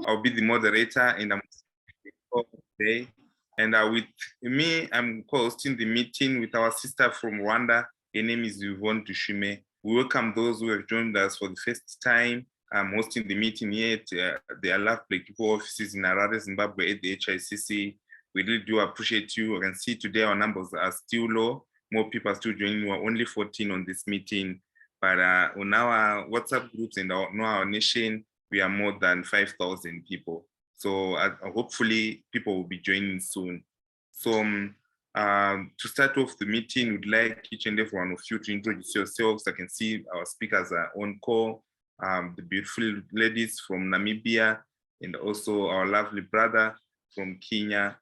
I'll be the moderator, and I'm today. And with me, I'm co-hosting the meeting with our sister from Rwanda. Her name is Yvonne Dushime. We welcome those who have joined us for the first time. I'm hosting the meeting here at the Alaf Black People offices in Harare, Zimbabwe at the HICC. We really do appreciate you. You can see today our numbers are still low. More people are still joining. We're only 14 on this meeting. But on our WhatsApp groups and our nation, we are more than 5,000 people. So hopefully people will be joining soon. So to start off the meeting, we'd like each and every one of you to introduce yourselves. I can see our speakers are on call, the beautiful ladies from Namibia, and also our lovely brother from Kenya.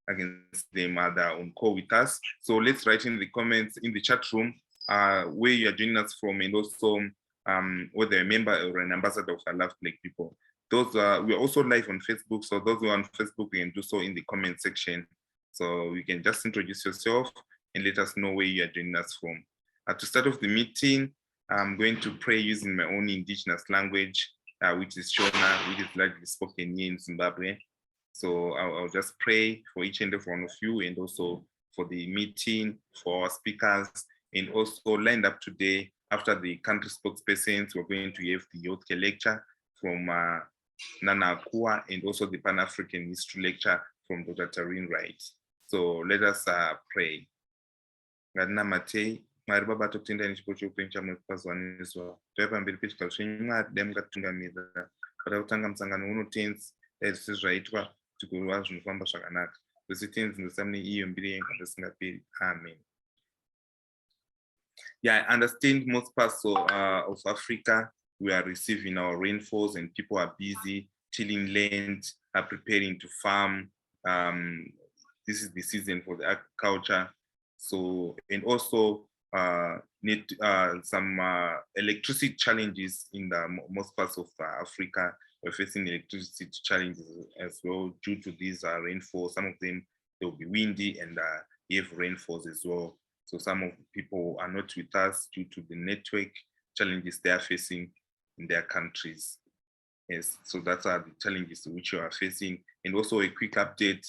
I can see them are on call with us. So let's write in the comments in the chat room where you are joining us from, and also whether a member or an ambassador of Alaf Black People. Those we're also live on Facebook, so those who are on Facebook, you can do so in the comment section. So you can just introduce yourself and let us know where you are joining us from. To start off the meeting, I'm going to pray using my own indigenous language, which is Shona, which is largely spoken here in Zimbabwe. So I'll just pray for each and every one of you, and also for the meeting, for our speakers, and also lined up today after the country spokespersons, we're going to have the healthcare lecture from Nana Akua, and also the Pan-African History lecture from Dr. Tareen Wright. So let us pray. Ngadina Matei, Mwari Baba tokutenda nechiko choupenyu mwepazuvaniswa. Toyapamberi pechi zvenyu Mwari dai mungatungamirira. Kada kutanga musangano uno tenzi dai zvese zvaitwa kuti zvinofamba zvakanaka. Zvese tenzi ndosamune iyo mbiri yenga ndisingaperi. Amen. Yeah, I understand most parts of Africa, we are receiving our rainfalls and people are busy tilling land, are preparing to farm. This is the season for the agriculture. So, and also need some electricity challenges in the most parts of Africa. We're facing electricity challenges as well due to these rainfalls. Some of them, they will be windy and have rainfalls as well. So some of the people are not with us due to the network challenges they are facing in their countries. Yes, so that's the challenges which you are facing. And also a quick update,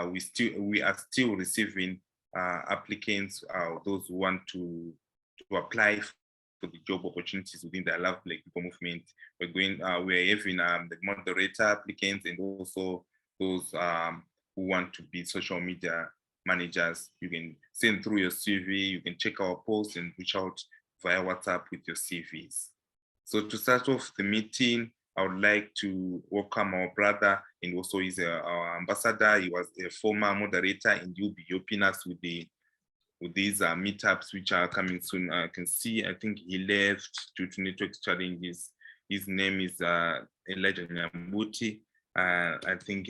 we are still receiving applicants, those who want to apply for the job opportunities within the Alaf Black People movement. We're having the moderator applicants, and also those who want to be social media managers. You can send through your CV, you can check our posts and reach out via WhatsApp with your CVs. So to start off the meeting, I would like to welcome our brother, and also he's our ambassador. He was a former moderator, and he'll be helping us with these meetups which are coming soon. I can see, I think he left due to network challenges. His name is Elijah Nyambuti. I think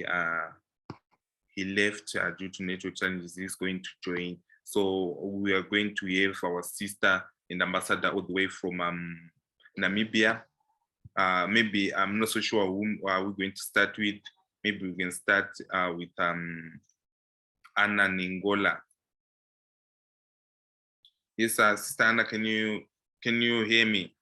he left due to network challenges. He's going to join. So we are going to have our sister and ambassador all the way from Namibia. Maybe I'm not so sure whom are we going to start with. Maybe we can start with Anna Ningola. Yes, Sister Anna, can you hear me?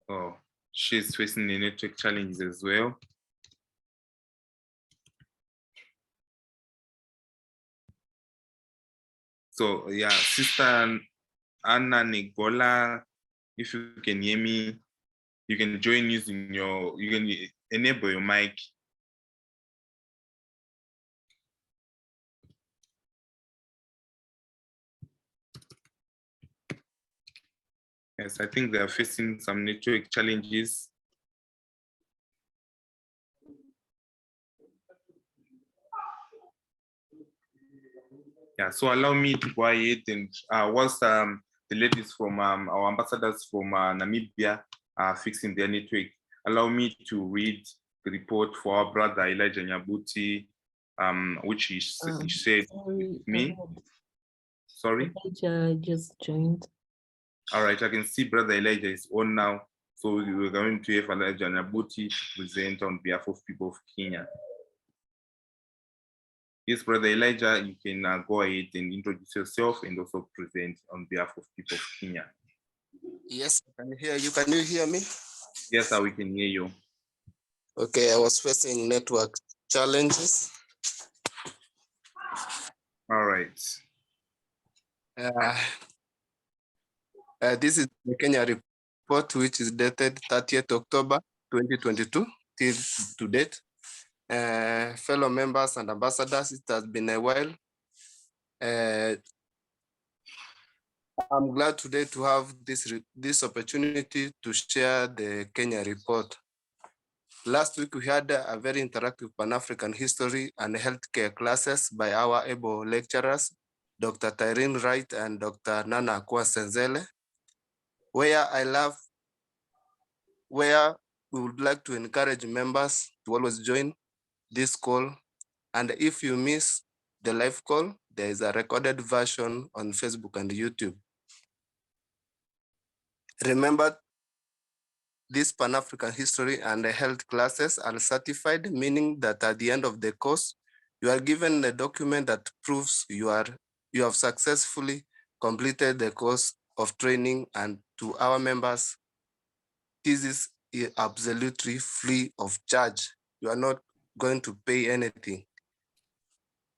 Oh, she's facing the network challenges as well. So yeah, Sister Anna Nigola, if you can hear me, you can join using you can enable your mic. Yes, I think they are facing some network challenges. Yeah, so allow me to go ahead and whilst the ladies from our ambassadors from Namibia are fixing their network, allow me to read the report for our brother Elijah Nyabuti, which he said me. Sorry? Elijah just joined. All right, I can see brother Elijah is on now. So we're going to have Elijah Nyabuti present on behalf of people of Kenya. Yes, brother Elijah, you can go ahead and introduce yourself and also present on behalf of people of Kenya. Yes, I can hear you. Can you hear me? Yes, sir, we can hear you. Okay, I was facing network challenges. All right. This is the Kenya report, which is dated 30th October 2022 till to date. Fellow members and ambassadors, it has been a while. I'm glad today to have this opportunity to share the Kenya report. Last week, we had a very interactive Pan-African history and healthcare classes by our able lecturers, Dr. Tyrene Wright and Dr. Nana Akua-Senzele, where we would like to encourage members to always join this call. And if you miss the live call, there is a recorded version on Facebook and YouTube. Remember, these Pan-African history and health classes are certified, meaning that at the end of the course, you are given a document that proves you have successfully completed the course of training, and to our members, this is absolutely free of charge. You are not going to pay anything.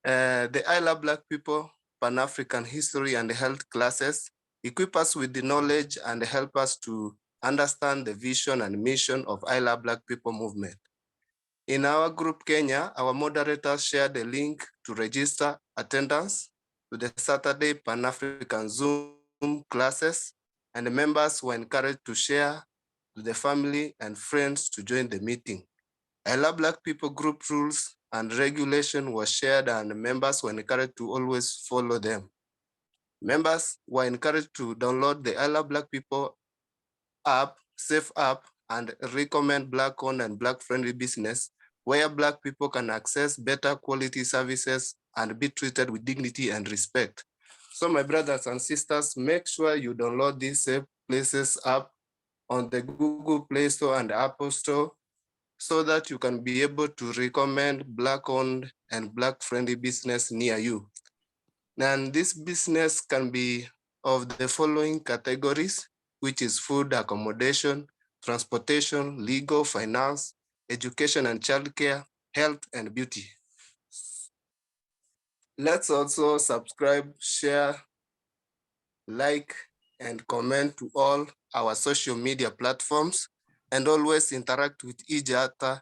The I Love Black People Pan-African History and Health classes equip us with the knowledge and help us to understand the vision and mission of I Love Black People movement. In our group Kenya, our moderators shared a link to register attendance to the Saturday Pan-African Zoom classes, and the members were encouraged to share to the family and friends to join the meeting. I Love Black People group rules and regulation was shared, and members were encouraged to always follow them. Members were encouraged to download the I Love Black People app, safe app, and recommend Black-owned and Black-friendly business where Black people can access better quality services and be treated with dignity and respect. So my brothers and sisters, make sure you download this Safe Places app on the Google Play Store and Apple Store so that you can be able to recommend Black-owned and Black-friendly business near you. And this business can be of the following categories, which is food, accommodation, transportation, legal, finance, education and childcare, health, and beauty. Let's also subscribe, share, like, and comment to all our social media platforms, and always interact with each other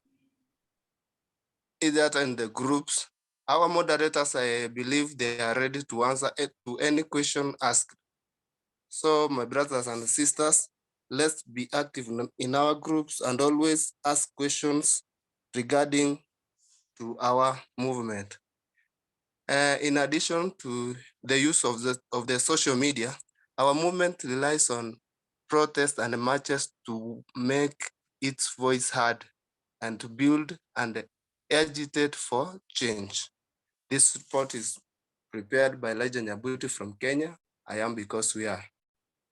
in the groups. Our moderators, I believe they are ready to answer to any question asked. So my brothers and sisters, let's be active in our groups and always ask questions regarding to our movement. In addition to the use of the social media, our movement relies on protests and marches to make its voice heard and to build and agitate for change. This report is prepared by Elijah Nyabuti from Kenya. I am because we are.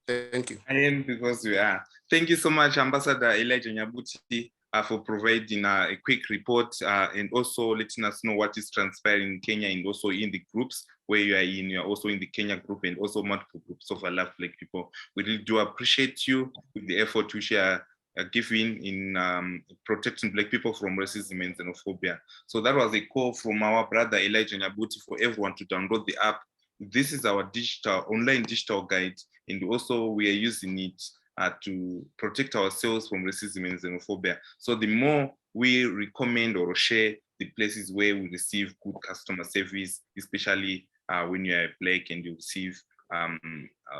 Thank you. I am because we are. Thank you so much, Ambassador Elijah Nyabuti, for providing a quick report and also letting us know what is transpiring in Kenya and also in the groups where you are in. You are also in the Kenya group and also multiple groups of I Love Black People. We really do appreciate you with the effort which you are giving in protecting Black people from racism and xenophobia. So that was a call from our brother Elijah Nyabuti for everyone to download the app. This is our online digital guide, and also we are using it to protect ourselves from racism and xenophobia. So the more we recommend or share the places where we receive good customer service, especially when you are Black and you receive,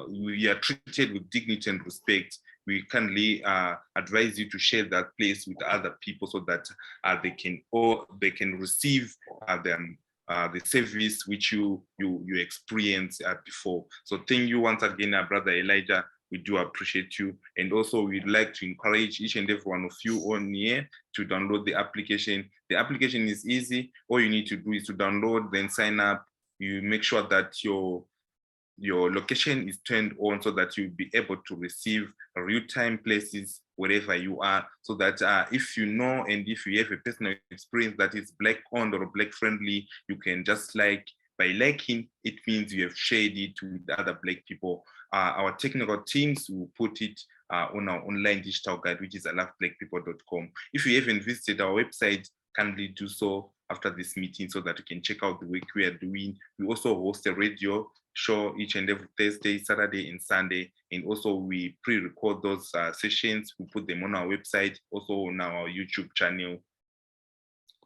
we are treated with dignity and respect, we kindly advise you to share that place with other people so that they can receive the service which you experienced before. So thank you once again, Brother Elijah. We do appreciate you. And also we'd like to encourage each and every one of you on here to download the application. The application is easy. All you need to do is to download, then sign up. You make sure that your location is turned on so that you'll be able to receive real-time places wherever you are, so that if you know and if you have a personal experience that is Black-owned or Black-friendly, you can just like By liking, it means you have shared it with other Black people. Our technical teams will put it on our online digital guide, which is iloveblackpeople.com. If you haven't visited our website, kindly do so after this meeting so that you can check out the work we are doing. We also host a radio show each and every Thursday, Saturday, and Sunday. And also we pre-record those sessions. We put them on our website, also on our YouTube channel.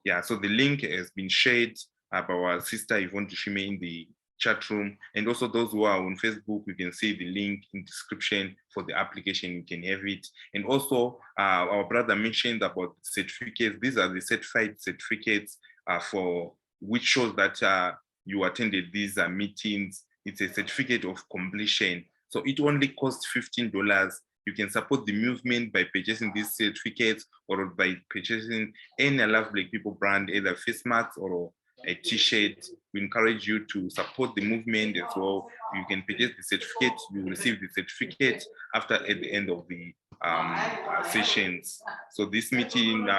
Yeah, so the link has been shared by our sister Yvonne Dushime in the chat room. And also those who are on Facebook, you can see the link in the description for the application, you can have it. And also our brother mentioned about certificates. These are the certified certificates for which shows that you attended these meetings. It's a certificate of completion. So it only costs $15. You can support the movement by purchasing these certificates or by purchasing any I Love Black People brand, either face masks or a t-shirt. We encourage you to support the movement as well. You can purchase the certificate, you receive the certificate at the end of the sessions. So this meeting, we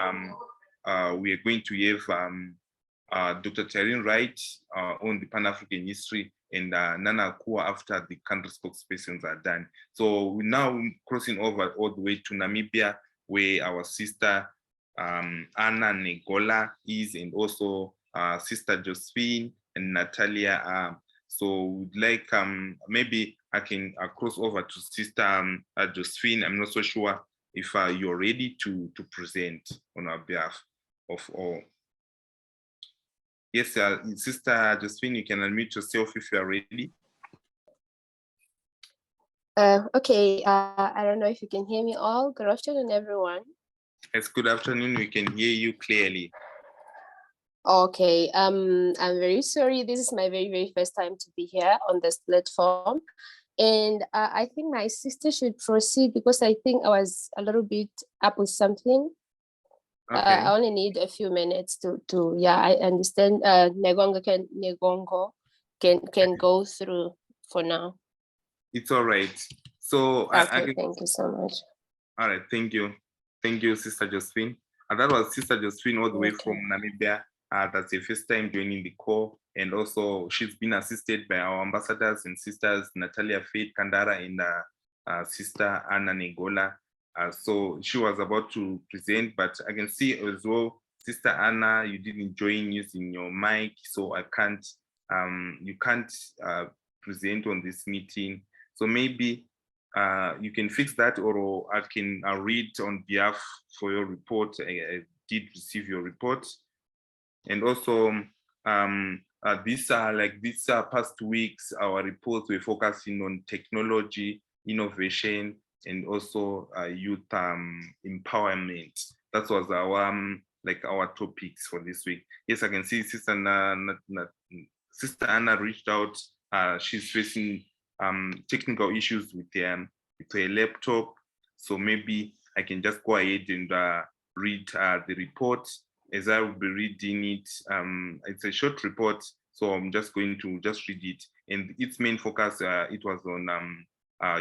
are going to have Dr. Taryn Wright on the Pan-African history and Nana Akua after the country spokespersons are done. So we're now crossing over all the way to Namibia, where our sister Anna Negola is, and also Sister Josephine and Natalia. So we'd like, maybe I can cross over to Sister Josephine. I'm not so sure if you're ready to present on our behalf of all. Yes, Sister Josephine, you can unmute yourself if you are ready. Okay, I don't know if you can hear me all. Good afternoon, everyone. Yes, good afternoon. We can hear you clearly. Okay, I'm very sorry. This is my very first time to be here on this platform. And I think my sister should proceed because I think I was a little bit up with something. Okay. I only need a few minutes to yeah, I understand Negongo can go through for now. It's all right. So okay, thank you so much. All right, thank you. Thank you, Sister Josephine. And that was Sister Josephine all the way from Namibia. That's the first time joining the call. And also she's been assisted by our ambassadors and sisters, Natalia Faith Kandara and Sister Anna Negola. So she was about to present, but I can see as well, Sister Anna, you didn't join using your mic, so I can't, you can't present on this meeting. So maybe you can fix that, or I can read on behalf for your report. I did receive your report. And also, these past weeks, our reports were focusing on technology, innovation, and also youth empowerment. That was our topics for this week. Yes, I can see Sister Anna reached out. She's facing technical issues with her laptop. So maybe I can just go ahead and read the report. As I will be reading it, it's a short report, so I'm just going to read it. And its main focus, it was on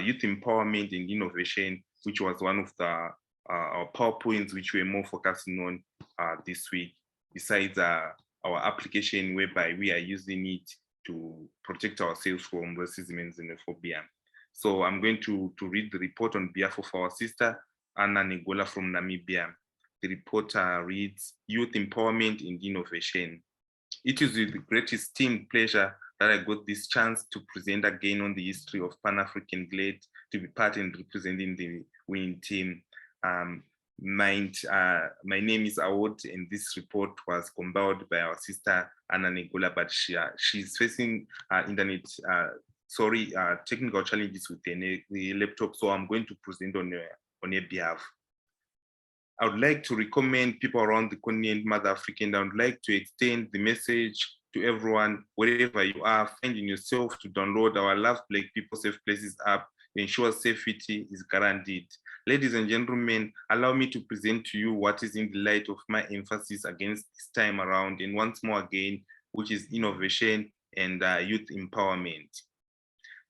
youth empowerment and innovation, which was one of the our PowerPoints which we're more focusing on this week, besides our application whereby we are using it to protect ourselves from racism and xenophobia. So I'm going to read the report on behalf of our sister, Anna Negola from Namibia. The report reads, Youth Empowerment and Innovation. It is with the great esteemed pleasure that I got this chance to present again on the history of Pan-African GLAD, to be part and representing the winning team. My name is Awod, and this report was compiled by our sister Anna Negola, but she's facing technical challenges with the laptop, so I'm going to present on her behalf. I would like to recommend people around the continent, Mother Africa, and I would like to extend the message to everyone, wherever you are, finding yourself, to download our Love Black People Safe Places app to ensure safety is guaranteed. Ladies and gentlemen, allow me to present to you what is in the light of my emphasis against this time around, and once more again, which is innovation and youth empowerment.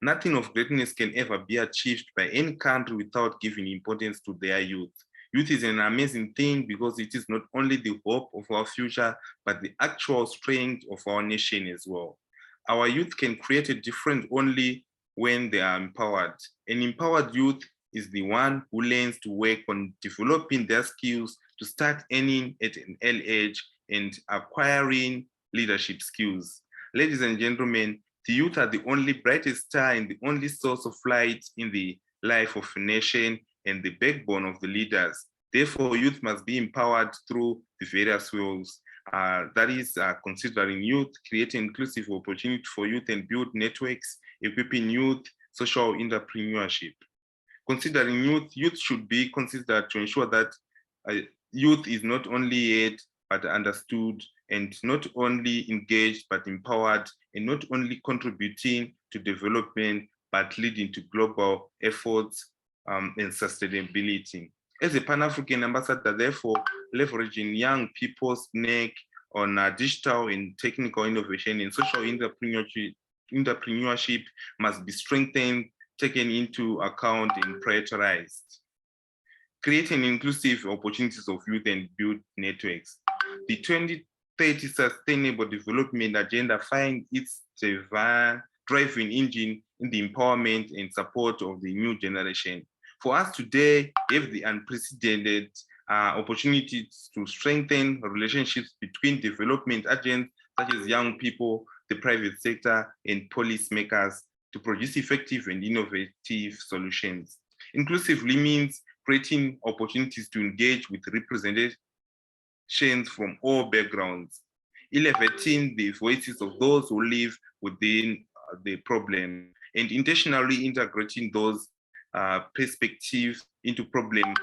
Nothing of greatness can ever be achieved by any country without giving importance to their youth. Youth is an amazing thing because it is not only the hope of our future, but the actual strength of our nation as well. our youth can create a difference only when they are empowered. An empowered youth is the one who learns to work on developing their skills to start earning at an early age and acquiring leadership skills. Ladies and gentlemen, the youth are the only brightest star and the only source of light in the life of a nation and the backbone of the leaders. Therefore, youth must be empowered through the various ways. That is considering youth, creating inclusive opportunity for youth and build networks, equipping youth, social entrepreneurship. Considering youth, youth should be considered to ensure that youth is not only heard, but understood, and not only engaged, but empowered, and not only contributing to development, but leading to global efforts and sustainability. As a Pan-African ambassador, therefore, leveraging young people's neck on digital and technical innovation and social entrepreneurship must be strengthened, taken into account, and prioritized. Creating inclusive opportunities of youth and build networks. The 2030 Sustainable Development Agenda finds its driving engine in the empowerment and support of the new generation. For us today, we have the unprecedented opportunities to strengthen relationships between development agents, such as young people, the private sector, and policymakers to produce effective and innovative solutions. Inclusively means creating opportunities to engage with representations from all backgrounds, elevating the voices of those who live within the problem, and intentionally integrating those perspectives into problem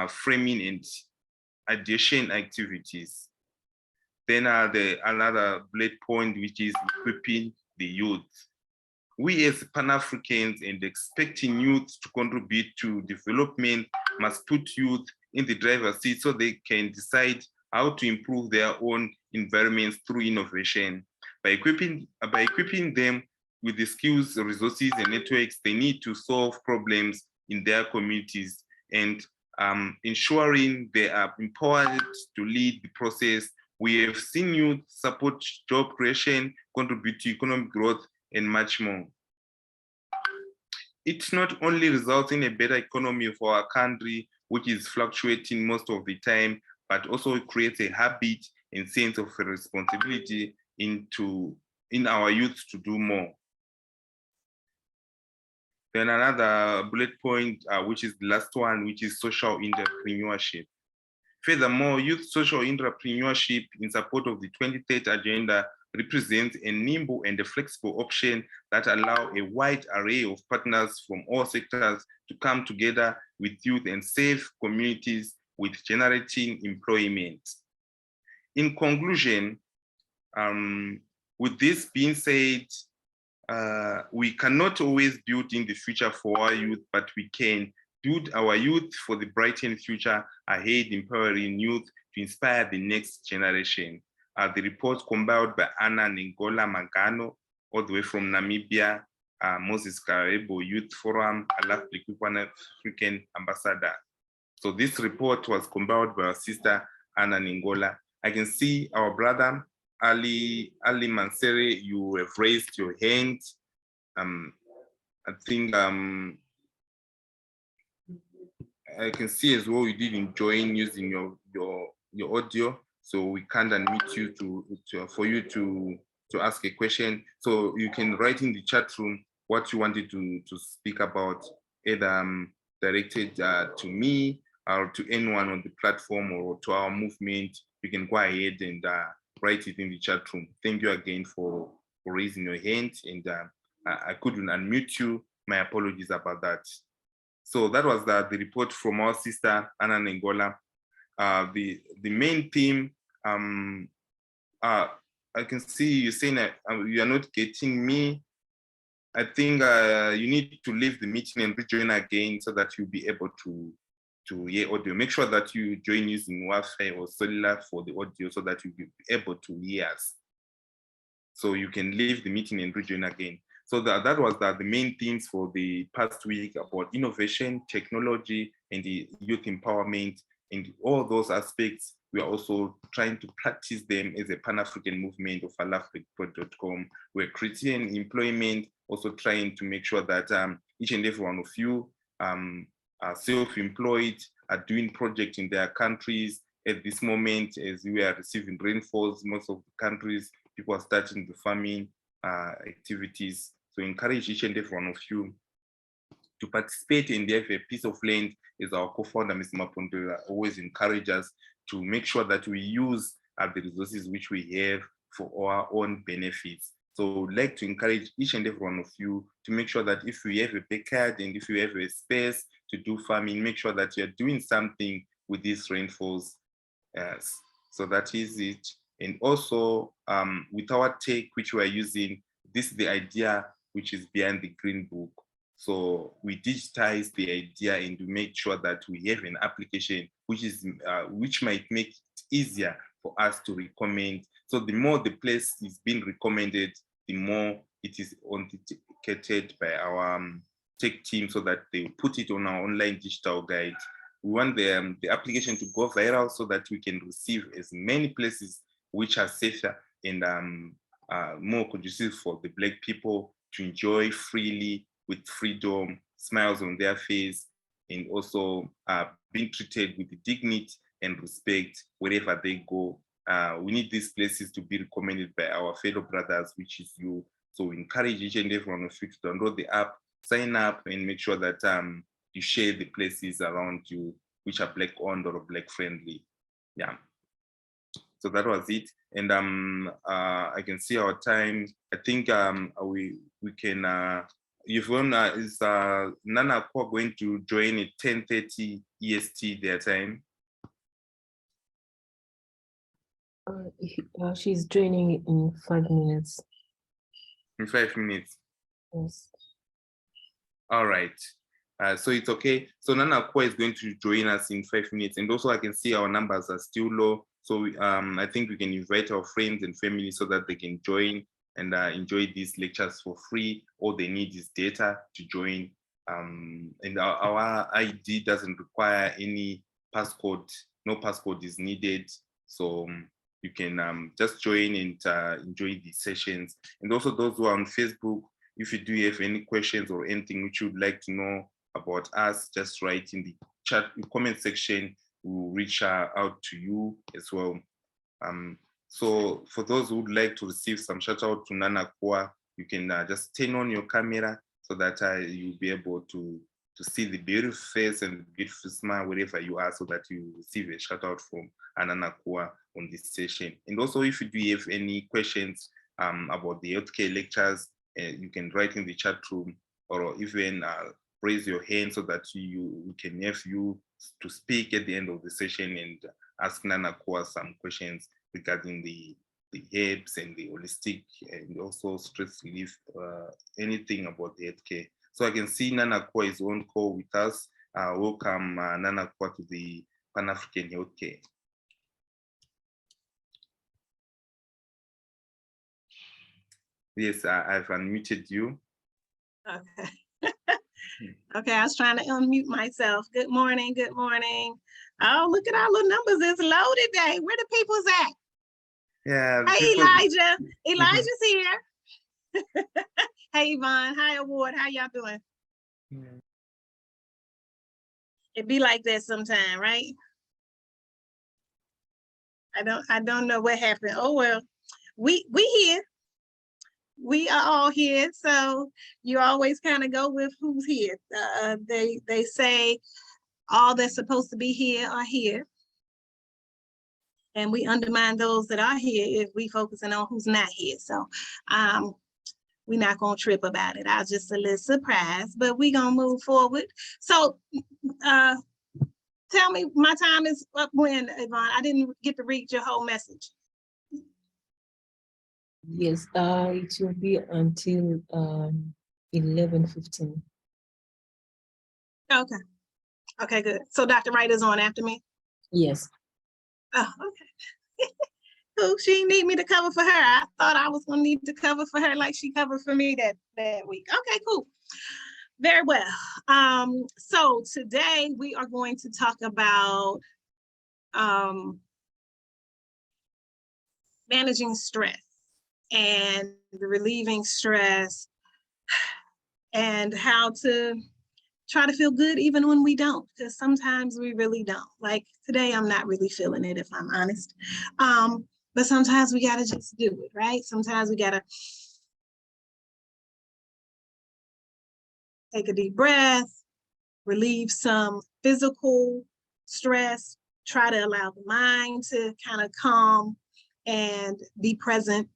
framing and adjacent activities. Then another bullet point, which is equipping the youth. We as Pan-Africans and expecting youth to contribute to development must put youth in the driver's seat so they can decide how to improve their own environments through innovation. By equipping them with the skills, resources, and networks they need to solve problems in their communities, and ensuring they are empowered to lead the process. We have seen youth support job creation, contribute to economic growth, and much more. It not only results in a better economy for our country, which is fluctuating most of the time, but also creates a habit and sense of responsibility in our youth to do more. Then another bullet point, which is the last one, which is social entrepreneurship. Furthermore, youth social entrepreneurship in support of the 2030 agenda represents a nimble and a flexible option that allow a wide array of partners from all sectors to come together with youth and serve communities with generating employment. In conclusion, with this being said, we cannot always build in the future for our youth, but we can build our youth for the brightened future ahead, empowering youth to inspire the next generation. The report compiled by Anna Ngola Magano, all the way from Namibia, Moses Karebo Youth Forum, Alaf African Ambassador. So this report was compiled by our sister Anna Ngola. I can see our brother Ali Mansere, you have raised your hand. I think I can see as well you didn't join using your audio, so we can't unmute you for you to ask a question. So you can write in the chat room what you wanted to speak about, either directed to me or to anyone on the platform or to our movement. You can go ahead and write it in the chat room. Thank you again for raising your hand, and I couldn't unmute you. My apologies about that. So that was the report from our sister Anna Ngola. The main theme, I can see you saying that you are not getting me. I think you need to leave the meeting and rejoin again so that you'll be able to hear audio. Make sure that you join using Wi-Fi or cellular for the audio so that you'll be able to hear us. So you can leave the meeting and rejoin again. So that was the main themes for the past week about innovation, technology, and the youth empowerment, and all those aspects. We we are also trying to practice them as a Pan-African movement of alafricpod.com. We're creating employment, also trying to make sure that each and every one of you are self-employed, are doing projects in their countries. At this moment, as we are receiving rainfalls, most of the countries, people are starting the farming activities. So encourage each and every one of you to participate and have a piece of land. As our co-founder, Mr. Mapondo, always encourage us to make sure that we use the resources which we have for our own benefits. So I'd like to encourage each and every one of you to make sure that if you have a backyard and if you have a space to do farming, make sure that you're doing something with these rainfalls. So that is it. And also with our tech, which we are using, this is the idea which is behind the Green Book. So we digitize the idea and to make sure that we have an application which might make it easier for us to recommend. So the more the place is being recommended, the more it is authenticated by our tech team so that they put it on our online digital guide. We want the application to go viral so that we can receive as many places which are safer and more conducive for the Black people to enjoy freely with freedom, smiles on their face, and also being treated with dignity and respect wherever they go. We need these places to be recommended by our fellow brothers, which is you. So we encourage each and every one of you to download the app, sign up, and make sure that you share the places around you which are Black owned or Black friendly. Yeah. So that was it. And I can see our time. I think we can. Yvonne, is Nana Akua going to join at 10:30 EST their time? She's joining in 5 minutes. In 5 minutes? Yes. All right. So it's okay. So Nana Akua is going to join us in 5 minutes. And also I can see our numbers are still low. So I think we can invite our friends and family so that they can join and enjoy these lectures for free. All they need is data to join. And our ID doesn't require any passcode. No passcode is needed. So you can just join and enjoy these sessions. And also those who are on Facebook, if you do have any questions or anything which you would like to know about us, just write in the chat, comment section. We'll reach out to you as well. So for those who would like to receive some shout out to Nana Akua, you can just turn on your camera so that you'll be able to see the beautiful face and the beautiful smile wherever you are so that you receive a shout out from Nana Akua on this session. And also if you do have any questions about the healthcare lectures, you can write in the chat room or even raise your hand so that we can have you to speak at the end of the session and ask Nana Akua some questions regarding the herbs and the holistic and also stress relief, anything about the healthcare. So I can see Nana Akua is on call with us. Welcome Nana Akua to the Pan-African Healthcare. Yes, I've unmuted you. Okay. Okay, I was trying to unmute myself. Good morning, good morning. Oh, look at our little numbers. It's low today. Where the people's at? Yeah. Hey, Elijah. Elijah's here. Hey, Yvonne. Hi, Award. How y'all doing? Yeah. It be like that sometime, right? I don't know what happened. Oh, well, we here. We are all here, so you always kind of go with who's here. They say all that's supposed to be here are here, and we undermine those that are here if we focusing on who's not here. So we're not gonna trip about it. I was just a little surprised, but we're gonna move forward. So tell me, my time is up when, Yvonne? I didn't get to read your whole message. Yes, it will be until 11:15. Okay. Okay, good. So Dr. Wright is on after me? Yes. Oh, okay. Cool. She need me to cover for her. I thought I was gonna need to cover for her like she covered for me that week. Okay, cool. Very well. So today we are going to talk about managing stress and relieving stress and how to try to feel good even when we don't, because sometimes we really don't. Like today, I'm not really feeling it, if I'm honest. But sometimes we gotta just do it, right? Sometimes we gotta take a deep breath, relieve some physical stress, try to allow the mind to kind of calm and be present,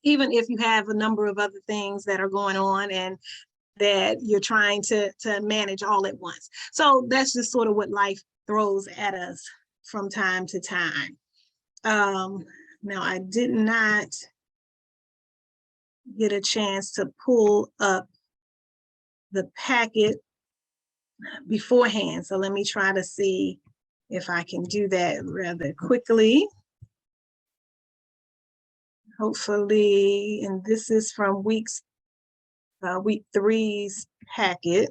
even if you have a number of other things that are going on and that you're trying to manage all at once. So that's just sort of what life throws at us from time to time. Now, I did not get a chance to pull up the packet beforehand. So let me try to see if I can do that rather quickly. Hopefully, and this is from week 3's packet.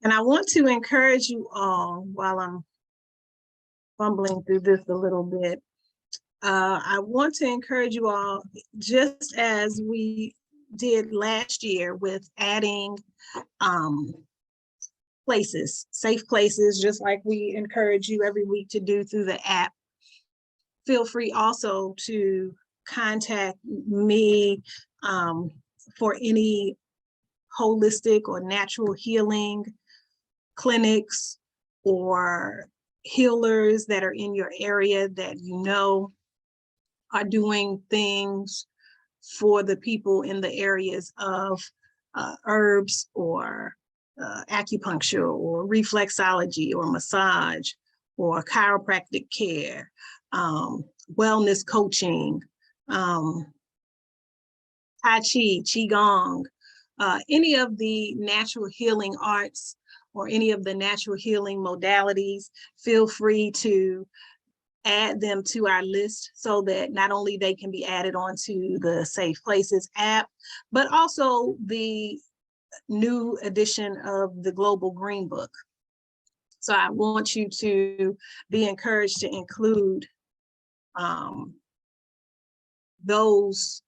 And I want to encourage you all, while I'm fumbling through this a little bit, I want to encourage you all, just as we did last year with adding places, safe places, just like we encourage you every week to do through the app. Feel free also to contact me for any holistic or natural healing clinics or healers that are in your area that you know are doing things for the people in the areas of herbs or acupuncture or reflexology or massage or chiropractic care, wellness coaching, Tai Chi, Qigong, any of the natural healing arts or any of the natural healing modalities. Feel free to add them to our list so that not only they can be added onto the Safe Places app, but also the new edition of the Global Green Book. So I want you to be encouraged to include those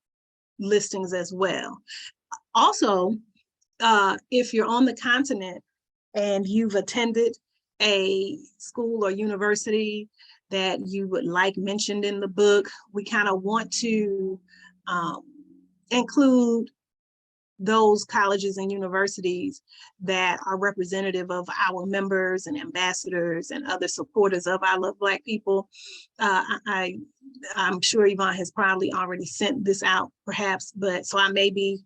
listings as well. Also, if you're on the continent and you've attended a school or university that you would like mentioned in the book, we kind of want to include those colleges and universities that are representative of our members and ambassadors and other supporters of I Love Black People. I'm sure Yvonne has probably already sent this out perhaps, but so I may be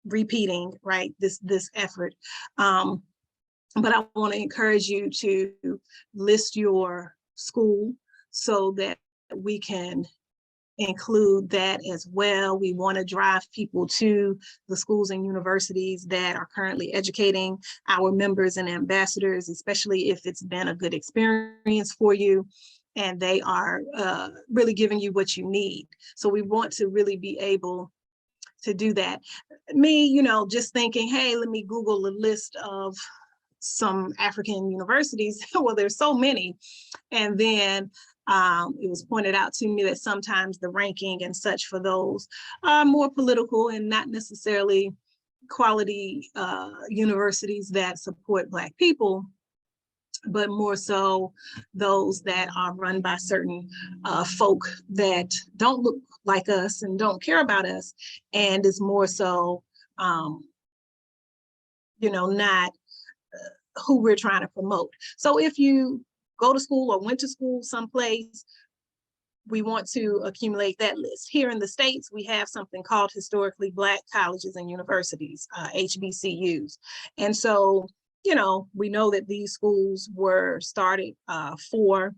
repeating, right, this effort. But I want to encourage you to list your school so that we can include that as well. We want to drive people to the schools and universities that are currently educating our members and ambassadors, especially if it's been a good experience for you and they are really giving you what you need. So we want to really be able to do that. Me, you know, just thinking, hey, let me Google a list of some African universities. Well, there's so many. And then it was pointed out to me that sometimes the ranking and such for those are more political and not necessarily quality universities that support Black people, but more so those that are run by certain folk that don't look like us and don't care about us, and is more so, you know, not who we're trying to promote. So if you go to school or went to school someplace, we want to accumulate that list. Here in the States, we have something called Historically Black Colleges and Universities, HBCUs. And so, you know, we know that these schools were started for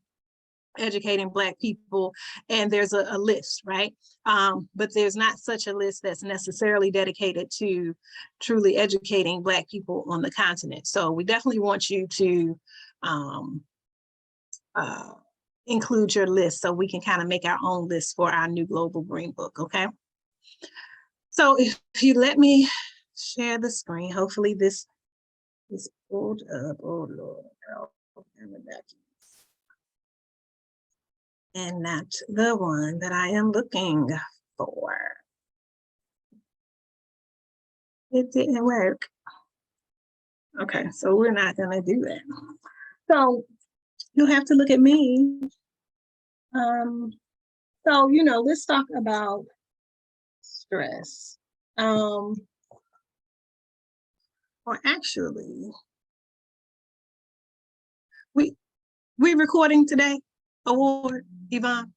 educating Black people, and there's a list, right? But there's not such a list that's necessarily dedicated to truly educating Black people on the continent. So we definitely want you to include your list so we can kind of make our own list for our new Global Green Book, okay? So if you let me share the screen, hopefully this is pulled up. Oh Lord, And the documents. And not the one that I am looking for. It didn't work. Okay, so we're not gonna do that. So you'll have to look at me. So, let's talk about stress. Or actually, we recording today, Award, Yvonne?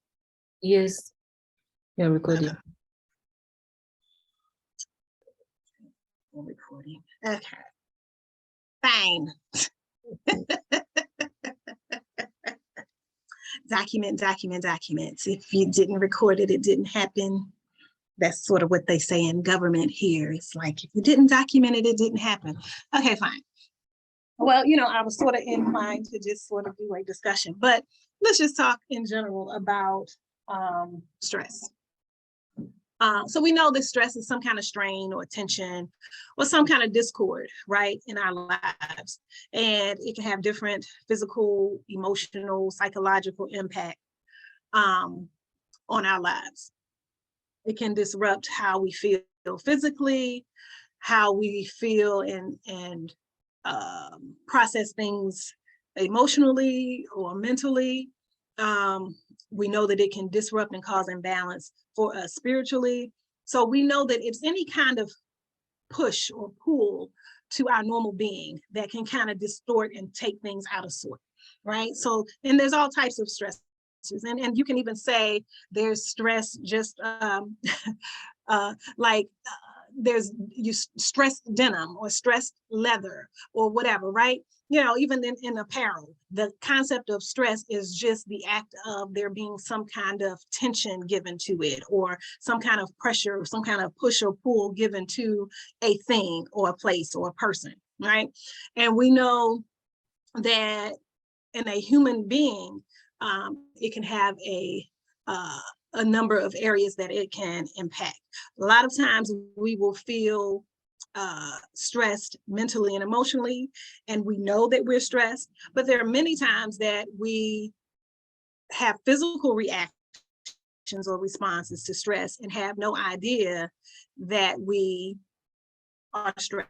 Yes, you're recording. We're recording. Okay. Fine. Document. If you didn't record it, it didn't happen. That's sort of what they say in government here. It's like, if you didn't document it, it didn't happen. Okay, fine. Well, I was sort of inclined to just sort of do a discussion, but let's just talk in general about stress. So we know that stress is some kind of strain or tension or some kind of discord, right, in our lives. And it can have different physical, emotional, psychological impact on our lives. It can disrupt how we feel physically, how we feel and process things emotionally or mentally. We know that it can disrupt and cause imbalance for us spiritually. So we know that it's any kind of push or pull to our normal being that can kind of distort and take things out of sort, right? So, and there's all types of stress. And you can even say there's stress just there's stressed denim or stressed leather or whatever, right? Even in apparel, the concept of stress is just the act of there being some kind of tension given to it, or some kind of pressure, or some kind of push or pull given to a thing or a place or a person, right? And we know that in a human being, it can have a number of areas that it can impact. A lot of times we will feel stressed mentally and emotionally, and we know that we're stressed, but there are many times that we have physical reactions or responses to stress and have no idea that we are stressed.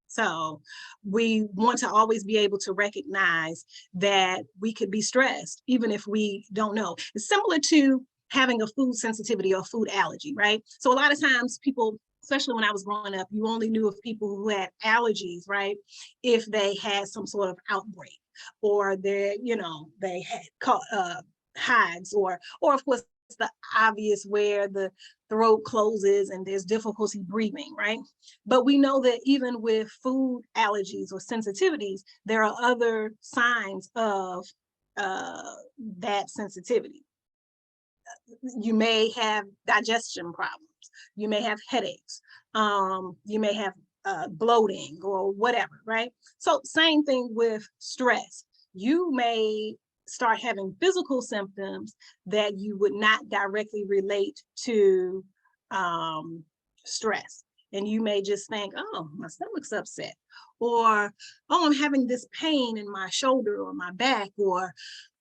So we want to always be able to recognize that we could be stressed, even if we don't know. It's similar to having a food sensitivity or food allergy, right? So a lot of times people, especially when I was growing up, you only knew of people who had allergies, right? If they had some sort of outbreak, or they had hives, or of course, the obvious where the throat closes and there's difficulty breathing, right? But we know that even with food allergies or sensitivities, there are other signs of that sensitivity. You may have digestion problems, you may have headaches, you may have bloating or whatever, right? So same thing with stress. You may start having physical symptoms that you would not directly relate to stress. And you may just think, oh, my stomach's upset, or, oh, I'm having this pain in my shoulder or my back, or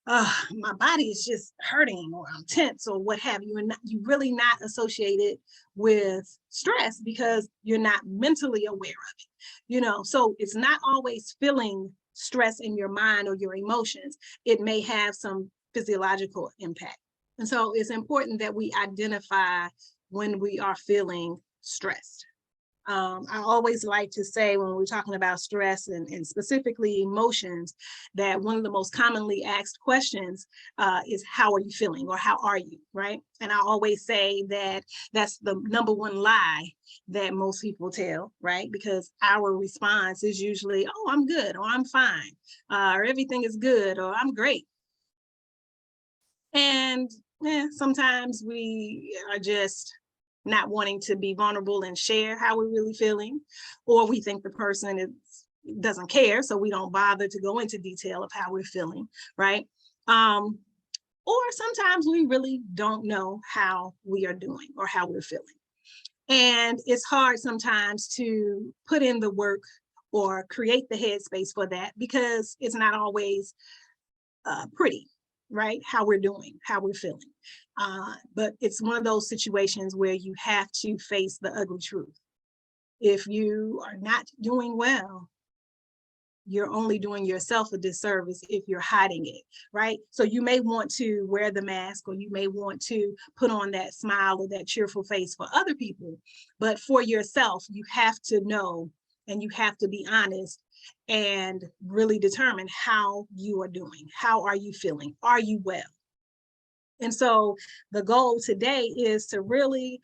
my body is just hurting, or I'm tense, or what have you. And you're really not associated with stress because you're not mentally aware of it. So it's not always feeling stress in your mind or your emotions. It may have some physiological impact. And so it's important that we identify when we are feeling stressed. I always like to say when we're talking about stress and specifically emotions, that one of the most commonly asked questions is, how are you feeling, or how are you, right? And I always say that that's the number one lie that most people tell, right? Because our response is usually, oh, I'm good, or I'm fine, or everything is good, or I'm great. And sometimes we are just not wanting to be vulnerable and share how we're really feeling, or we think the person doesn't care, so we don't bother to go into detail of how we're feeling, right? Or sometimes we really don't know how we are doing or how we're feeling. And it's hard sometimes to put in the work or create the headspace for that, because it's not always pretty, right? How we're doing, how we're feeling. But it's one of those situations where you have to face the ugly truth. If you are not doing well, you're only doing yourself a disservice if you're hiding it, right? So you may want to wear the mask, or you may want to put on that smile or that cheerful face for other people, but for yourself, you have to know, and you have to be honest and really determine how you are doing. How are you feeling? Are you well? And so the goal today is to really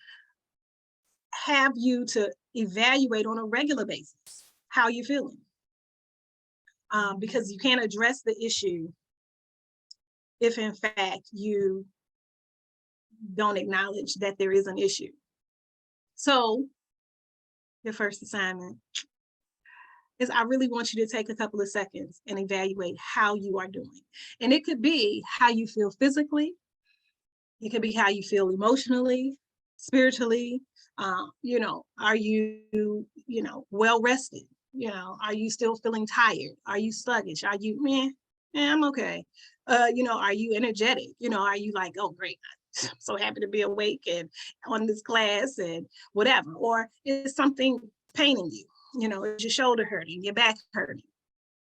have you to evaluate on a regular basis how you're feeling. Because you can't address the issue if in fact you don't acknowledge that there is an issue. So your first assignment is, I really want you to take a couple of seconds and evaluate how you are doing. And it could be how you feel physically. It could be how you feel emotionally, spiritually. You know, are you well rested? You know, are you still feeling tired? Are you sluggish? Are you, I'm okay. You know, are you energetic? You know, are you like, oh, great, I'm so happy to be awake and on this class and whatever? Or is something paining you? You know, is your shoulder hurting, your back hurting?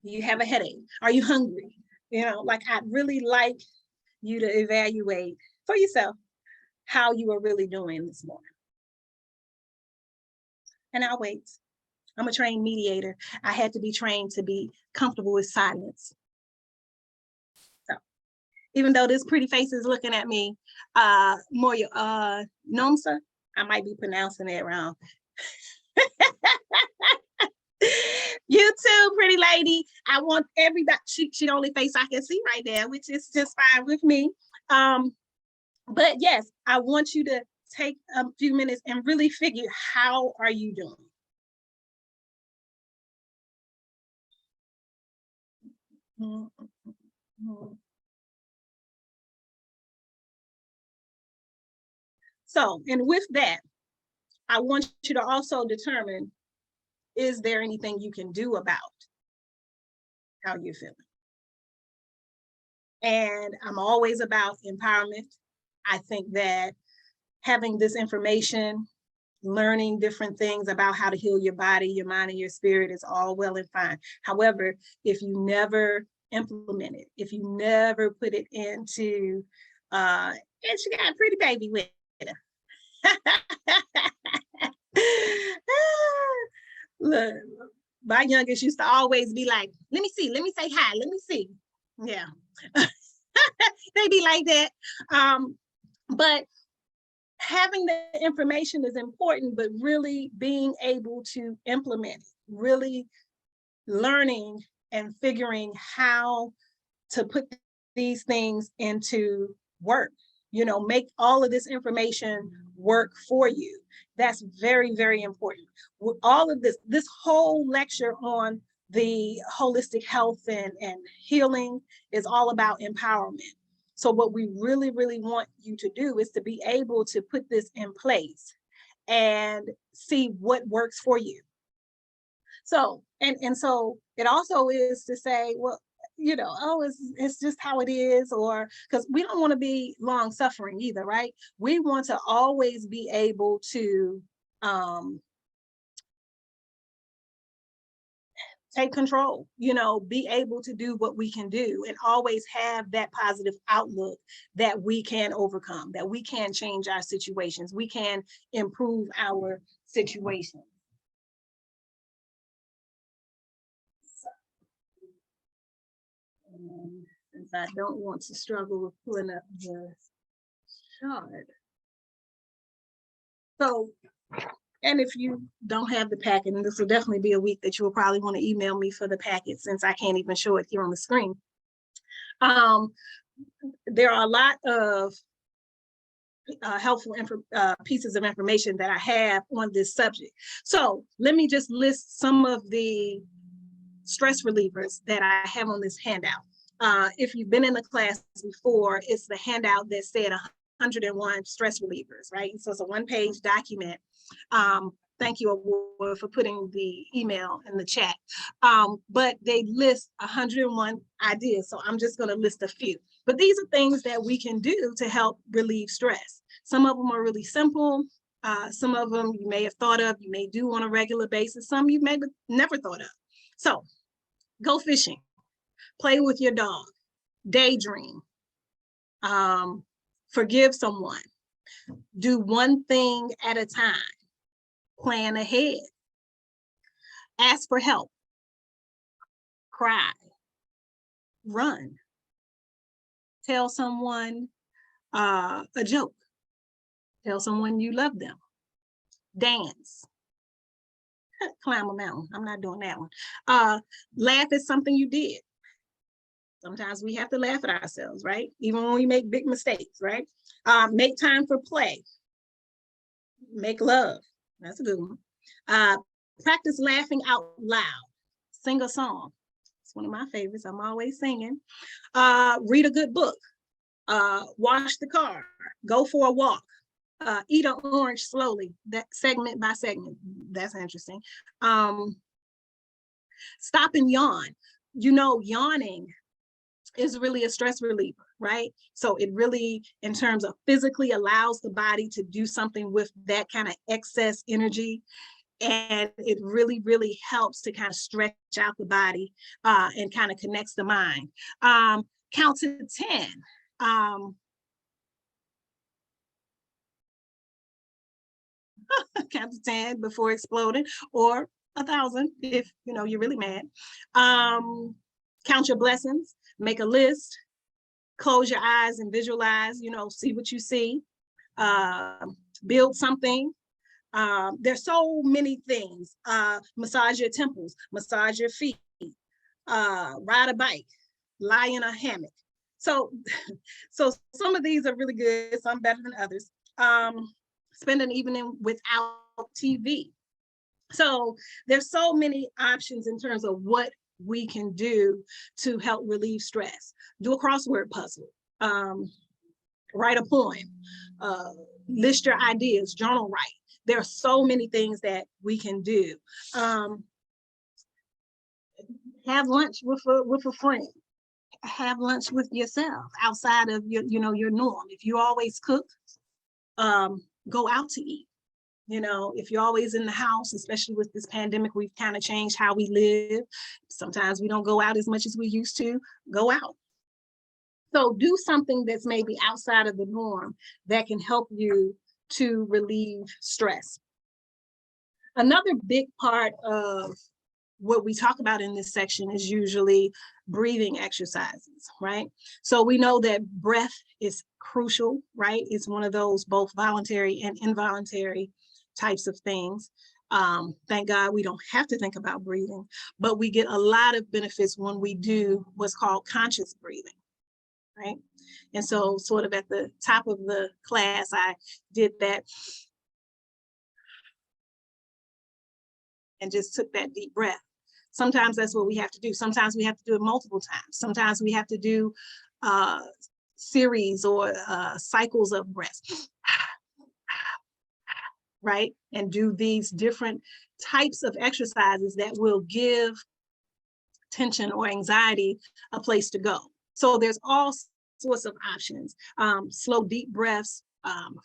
Do you have a headache? Are you hungry? You know, like, I'd really like you to evaluate for yourself how you are really doing this morning. And I'll wait. I'm a trained mediator. I had to be trained to be comfortable with silence. So even though this pretty face is looking at me, Moya, Nomsa, I might be pronouncing it wrong. You too, pretty lady. I want everybody, she the only face I can see right there, which is just fine with me. But yes, I want you to take a few minutes and really figure, how are you doing? So, and with that, I want you to also determine, is there anything you can do about how you're feeling? And I'm always about empowerment. I think that having this information, learning different things about how to heal your body, your mind, and your spirit is all well and fine. However, if you never implement it, if you never put it into, and she got a pretty baby with her. Look, my youngest used to always be like, let me see, let me say hi, let me see. Yeah. They be like that. But having the information is important, but really being able to implement it, really learning and figuring how to put these things into work, you know, make all of this information work for you. That's very, very important. With all of this whole lecture on the holistic health and healing is all about empowerment. So what we really, really want you to do is to be able to put this in place and see what works for you. So, and so it also is to say, well, you know, oh, it's just how it is, or because we don't want to be long suffering either, right? We want to always be able to take control, you know, be able to do what we can do and always have that positive outlook that we can overcome, that we can change our situations, we can improve our situation. Since I don't want to struggle with pulling up the chart. So, and if you don't have the packet, and this will definitely be a week that you will probably want to email me for the packet, since I can't even show it here on the screen. There are a lot of helpful pieces of information that I have on this subject. So let me just list some of the stress relievers that I have on this handout. If you've been in the class before, it's the handout that said 101 stress relievers, right? So it's a one-page document. thank you award for putting the email in the chat. But they list 101 ideas. So I'm just going to list a few. But these are things that we can do to help relieve stress. Some of them are really simple. Some of them you may have thought of, you may do on a regular basis. Some you may have never thought of. So go fishing, play with your dog, daydream, forgive someone, do one thing at a time, plan ahead, ask for help, cry, run, tell someone a joke, tell someone you love them, dance, climb a mountain. I'm not doing that one. Laugh at something you did. Sometimes we have to laugh at ourselves, right? Even when we make big mistakes, right? Make time for play. Make love. That's a good one. Practice laughing out loud. Sing a song. It's one of my favorites. I'm always singing. Read a good book. Wash the car. Go for a walk. Eat an orange slowly. That segment by segment. That's interesting. Stop and yawn. You know, yawning is really a stress reliever, right? So it really, in terms of physically, allows the body to do something with that kind of excess energy. And it really, really helps to kind of stretch out the body and kind of connects the mind. Count to 10. Count to 10 before exploding, or 1,000 if you know you're really mad. Count your blessings, make a list, close your eyes and visualize, you know, see what you see, build something. There's so many things. Massage your temples, massage your feet, ride a bike, lie in a hammock. So some of these are really good, some better than others. Spend an evening without TV. So there's so many options in terms of what we can do to help relieve stress. Do a crossword puzzle, write a poem, list your ideas, journal write. There are so many things that we can do. Have lunch with a friend. Have lunch with yourself outside of your norm. If you always cook, go out to eat. You know, if you're always in the house, especially with this pandemic, we've kind of changed how we live. Sometimes we don't go out as much as we used to. Go out. So do something that's maybe outside of the norm that can help you to relieve stress. Another big part of what we talk about in this section is usually breathing exercises, right? So we know that breath is crucial, right? It's one of those both voluntary and involuntary types of things. Thank God we don't have to think about breathing, but we get a lot of benefits when we do what's called conscious breathing, right? And so sort of at the top of the class, I did that and just took that deep breath. Sometimes that's what we have to do. Sometimes we have to do it multiple times. Sometimes we have to do series or cycles of breath, right? And do these different types of exercises that will give tension or anxiety a place to go. So there's all sorts of options. Slow, deep breaths,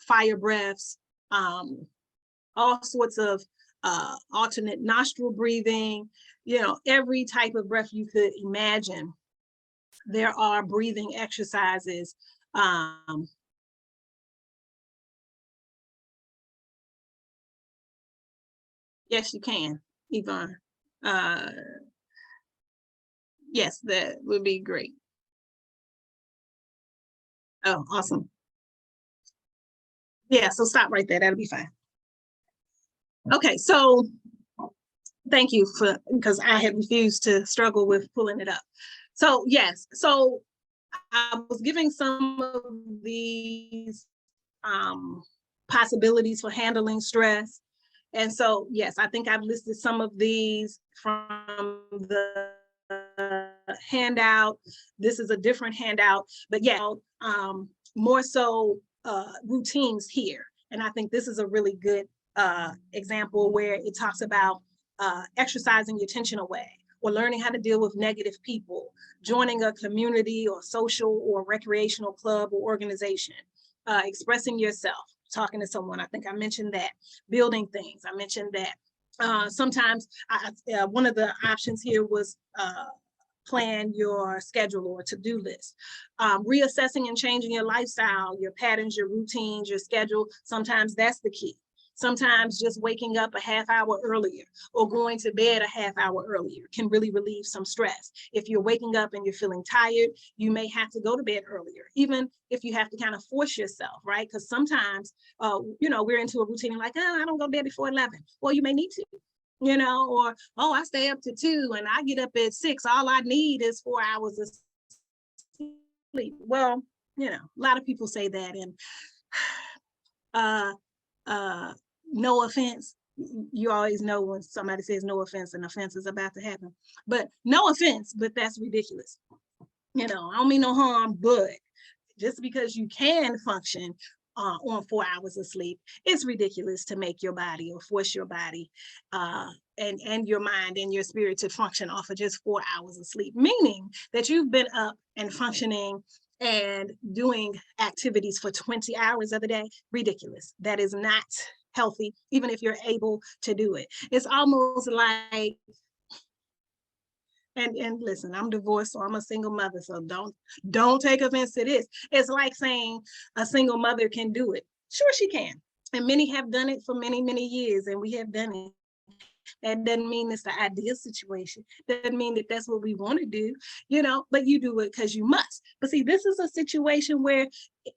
fire breaths, all sorts of alternate nostril breathing, you know, every type of breath you could imagine. There are breathing exercises. Yes, you can, Yvonne. Yes, that would be great. Oh, awesome. Yeah, so stop right there. That'll be fine. Okay, so thank you for, because I had refused to struggle with pulling it up. So yes, so I was giving some of these possibilities for handling stress. And so, yes, I think I've listed some of these from the handout. This is a different handout, but yeah, more so routines here. And I think this is a really good example where it talks about exercising your tension away, or learning how to deal with negative people, joining a community or social or recreational club or organization, expressing yourself, talking to someone. I think I mentioned that. Building things, I mentioned that. Sometimes one of the options here was plan your schedule or to-do list. Reassessing and changing your lifestyle, your patterns, your routines, your schedule. Sometimes that's the key. Sometimes just waking up a half hour earlier or going to bed a half hour earlier can really relieve some stress. If you're waking up and you're feeling tired, you may have to go to bed earlier, even if you have to kind of force yourself, right? Because sometimes, we're into a routine like, I don't go to bed before 11. Well, you may need to. Or, oh, I stay up to 2 and I get up at 6. All I need is 4 hours of sleep. Well, a lot of people say that, and no offense. You always know when somebody says no offense, an offense is about to happen. But no offense, but that's ridiculous. I don't mean no harm, but just because you can function on 4 hours of sleep, it's ridiculous to make your body or force your body and your mind and your spirit to function off of just 4 hours of sleep, meaning that you've been up and functioning and doing activities for 20 hours of the day. Ridiculous. That is not healthy, even if you're able to do it. It's almost like, and listen, I'm divorced, so I'm a single mother, so don't take offense to this. It's like saying a single mother can do it. Sure, she can. And many have done it for many, many years, and we have done it. That doesn't mean it's the ideal situation. Doesn't mean that that's what we want to do, but you do it because you must. But see, this is a situation where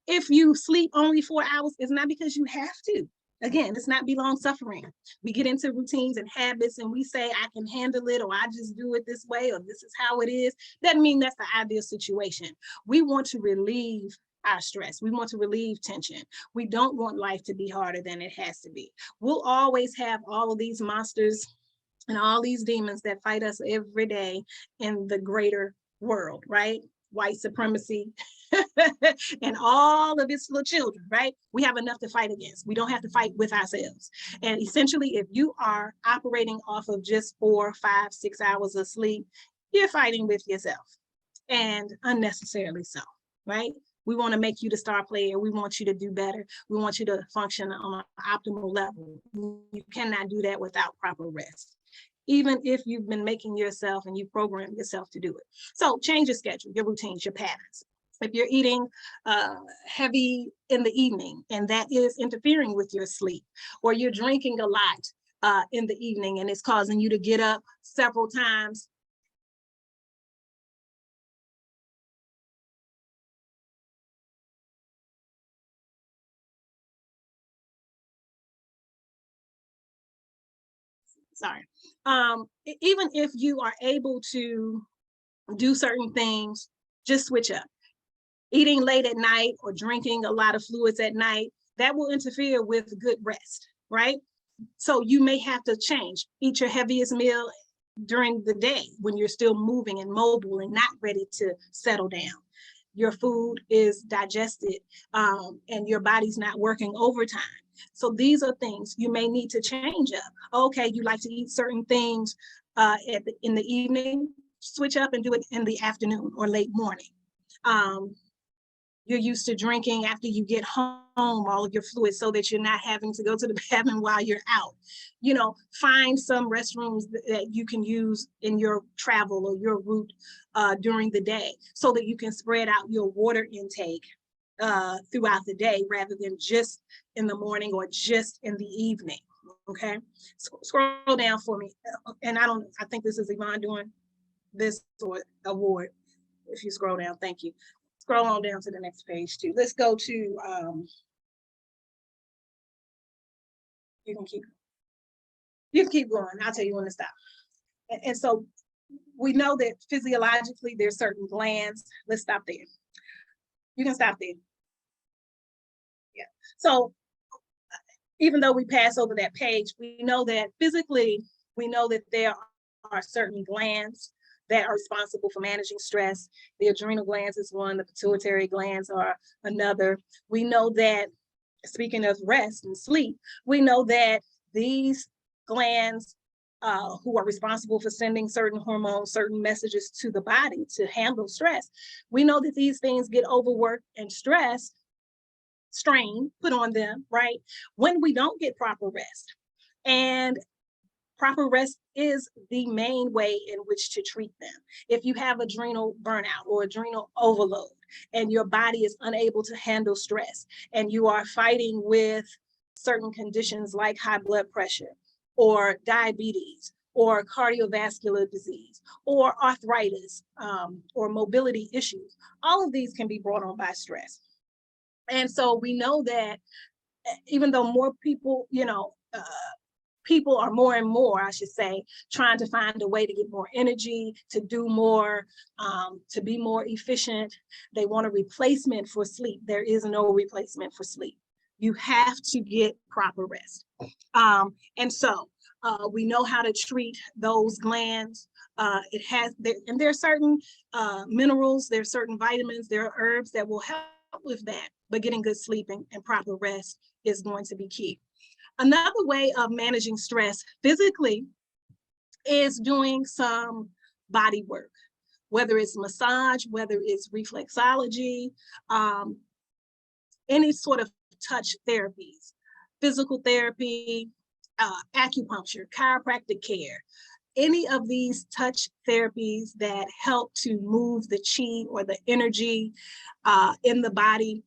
if you sleep only 4 hours, it's not because you have to. Again, it's not be long suffering. We get into routines and habits and we say, I can handle it, or I just do it this way, or this is how it is. Doesn't mean that's the ideal situation. We want to relieve our stress. We want to relieve tension. We don't want life to be harder than it has to be. We'll always have all of these monsters and all these demons that fight us every day in the greater world, right? White supremacy and all of its little children, right? We have enough to fight against. We don't have to fight with ourselves. And essentially, if you are operating off of just 4, 5, 6 hours of sleep, you're fighting with yourself, and unnecessarily so, right? We want to make you the star player. We want you to do better. We want you to function on an optimal level. You cannot do that without proper rest, even if you've been making yourself and you program yourself to do it. So change your schedule, your routines, your patterns. If you're eating heavy in the evening and that is interfering with your sleep, or you're drinking a lot in the evening and it's causing you to get up several times, sorry. Even if you are able to do certain things, just switch up. Eating late at night or drinking a lot of fluids at night, that will interfere with good rest, right? So you may have to change. Eat your heaviest meal during the day when you're still moving and mobile and not ready to settle down. Your food is digested and your body's not working overtime. So these are things you may need to change up. Okay, you like to eat certain things in the evening, switch up and do it in the afternoon or late morning. You're used to drinking after you get home all of your fluids so that you're not having to go to the bathroom while you're out. Find some restrooms that you can use in your travel or your route during the day so that you can spread out your water intake throughout the day rather than just in the morning or just in the evening. Okay, scroll down for me. And I think this is Yvonne doing this or award. If you scroll down, thank you. Scroll on down to the next page too. Let's go to, you can keep going. I'll tell you when to stop. And so we know that physiologically there's certain glands. Let's stop there. You can stop there. Yeah. So even though we pass over that page, we know that physically, we know that there are certain glands that are responsible for managing stress. The adrenal glands is one, the pituitary glands are another. We know that speaking of rest and sleep, we know that these glands who are responsible for sending certain hormones, certain messages to the body to handle stress, we know that these things get overworked and stressed, strain put on them, right? When we don't get proper rest. And proper rest is the main way in which to treat them. If you have adrenal burnout or adrenal overload and your body is unable to handle stress and you are fighting with certain conditions like high blood pressure or diabetes or cardiovascular disease or arthritis or mobility issues, all of these can be brought on by stress. And so we know that even though more people, people are more and more, I should say, trying to find a way to get more energy, to do more, to be more efficient. They want a replacement for sleep. There is no replacement for sleep. You have to get proper rest. And so we know how to treat those glands. And there are certain minerals, there are certain vitamins, there are herbs that will help with that, but getting good sleep and proper rest is going to be key. Another way of managing stress physically is doing some body work, whether it's massage, whether it's reflexology, any sort of touch therapies, physical therapy, acupuncture, chiropractic care, any of these touch therapies that help to move the chi or the energy in the body,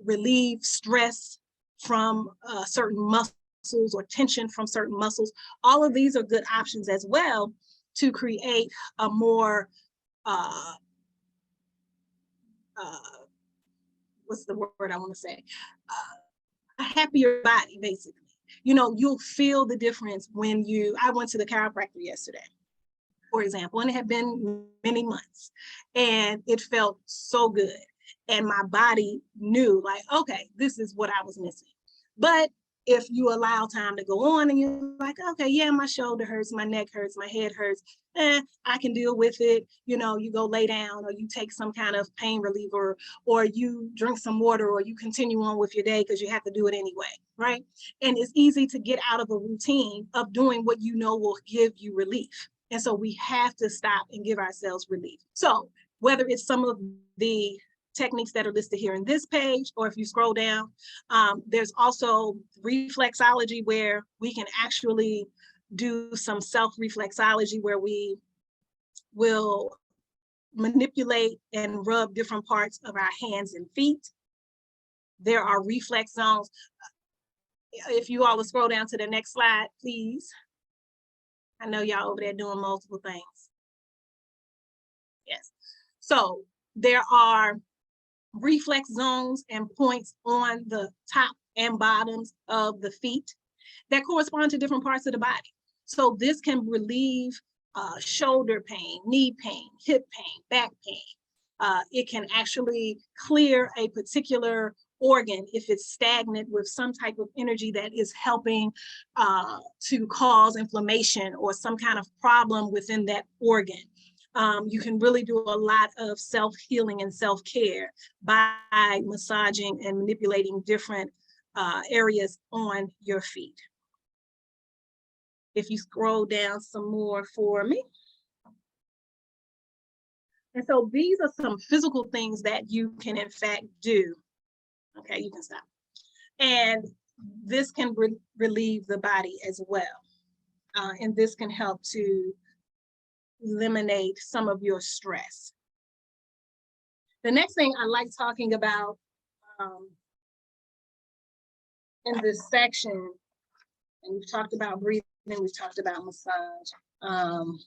relieve stress from certain muscles or tension from certain muscles. All of these are good options as well to create a more, what's the word I want to say? A happier body, basically. You'll feel the difference when I went to the chiropractor yesterday, for example, and it had been many months, and it felt so good. And my body knew, like, okay, this is what I was missing. But if you allow time to go on and you're like, okay, yeah, my shoulder hurts, my neck hurts, my head hurts, I can deal with it. You go lay down or you take some kind of pain reliever or you drink some water or you continue on with your day because you have to do it anyway, right? And it's easy to get out of a routine of doing what you know will give you relief. And so we have to stop and give ourselves relief. So whether it's some of the techniques that are listed here in this page, or if you scroll down, there's also reflexology where we can actually do some self-reflexology where we will manipulate and rub different parts of our hands and feet. There are reflex zones. If you all will scroll down to the next slide, please. I know y'all over there doing multiple things. Yes. So there are reflex zones and points on the top and bottoms of the feet that correspond to different parts of the body. So this can relieve shoulder pain, knee pain, hip pain, back pain. It can actually clear a particular organ if it's stagnant with some type of energy that is helping to cause inflammation or some kind of problem within that organ. You can really do a lot of self-healing and self-care by massaging and manipulating different areas on your feet. If you scroll down some more for me. And so these are some physical things that you can in fact do. Okay, you can stop. And this can relieve the body as well. And this can help to eliminate some of your stress. The next thing I like talking about in this section, and we've talked about breathing, we've talked about massage, talked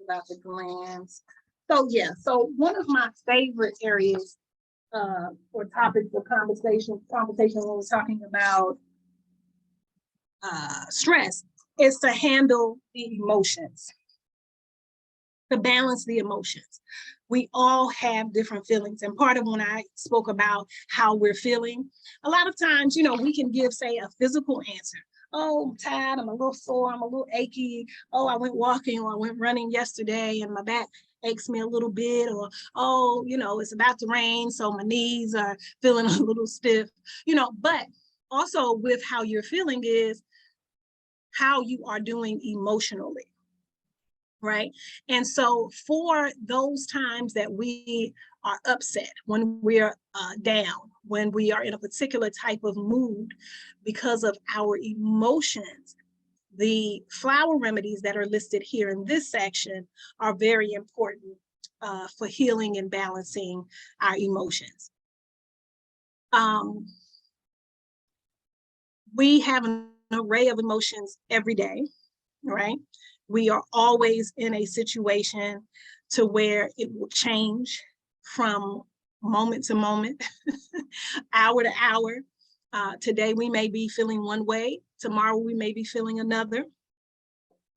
about the glands. So yeah, so one of my favorite areas or topics of conversation when we're talking about stress is to handle the emotions, to balance the emotions. We all have different feelings. And part of when I spoke about how we're feeling, a lot of times, we can give, say, a physical answer. Oh, I'm tired, I'm a little sore, I'm a little achy. Oh, I went walking or I went running yesterday and my back. aches me a little bit, or, oh, you know, it's about to rain, so my knees are feeling a little stiff, you know, but also with how you're feeling is how you are doing emotionally, right? And so for those times that we are upset, when we're down, when we are in a particular type of mood because of our emotions, the flower remedies that are listed here in this section are very important for healing and balancing our emotions. We have an array of emotions every day, right? We are always in a situation to where it will change from moment to moment, hour to hour. Today we may be feeling one way, tomorrow we may be feeling another.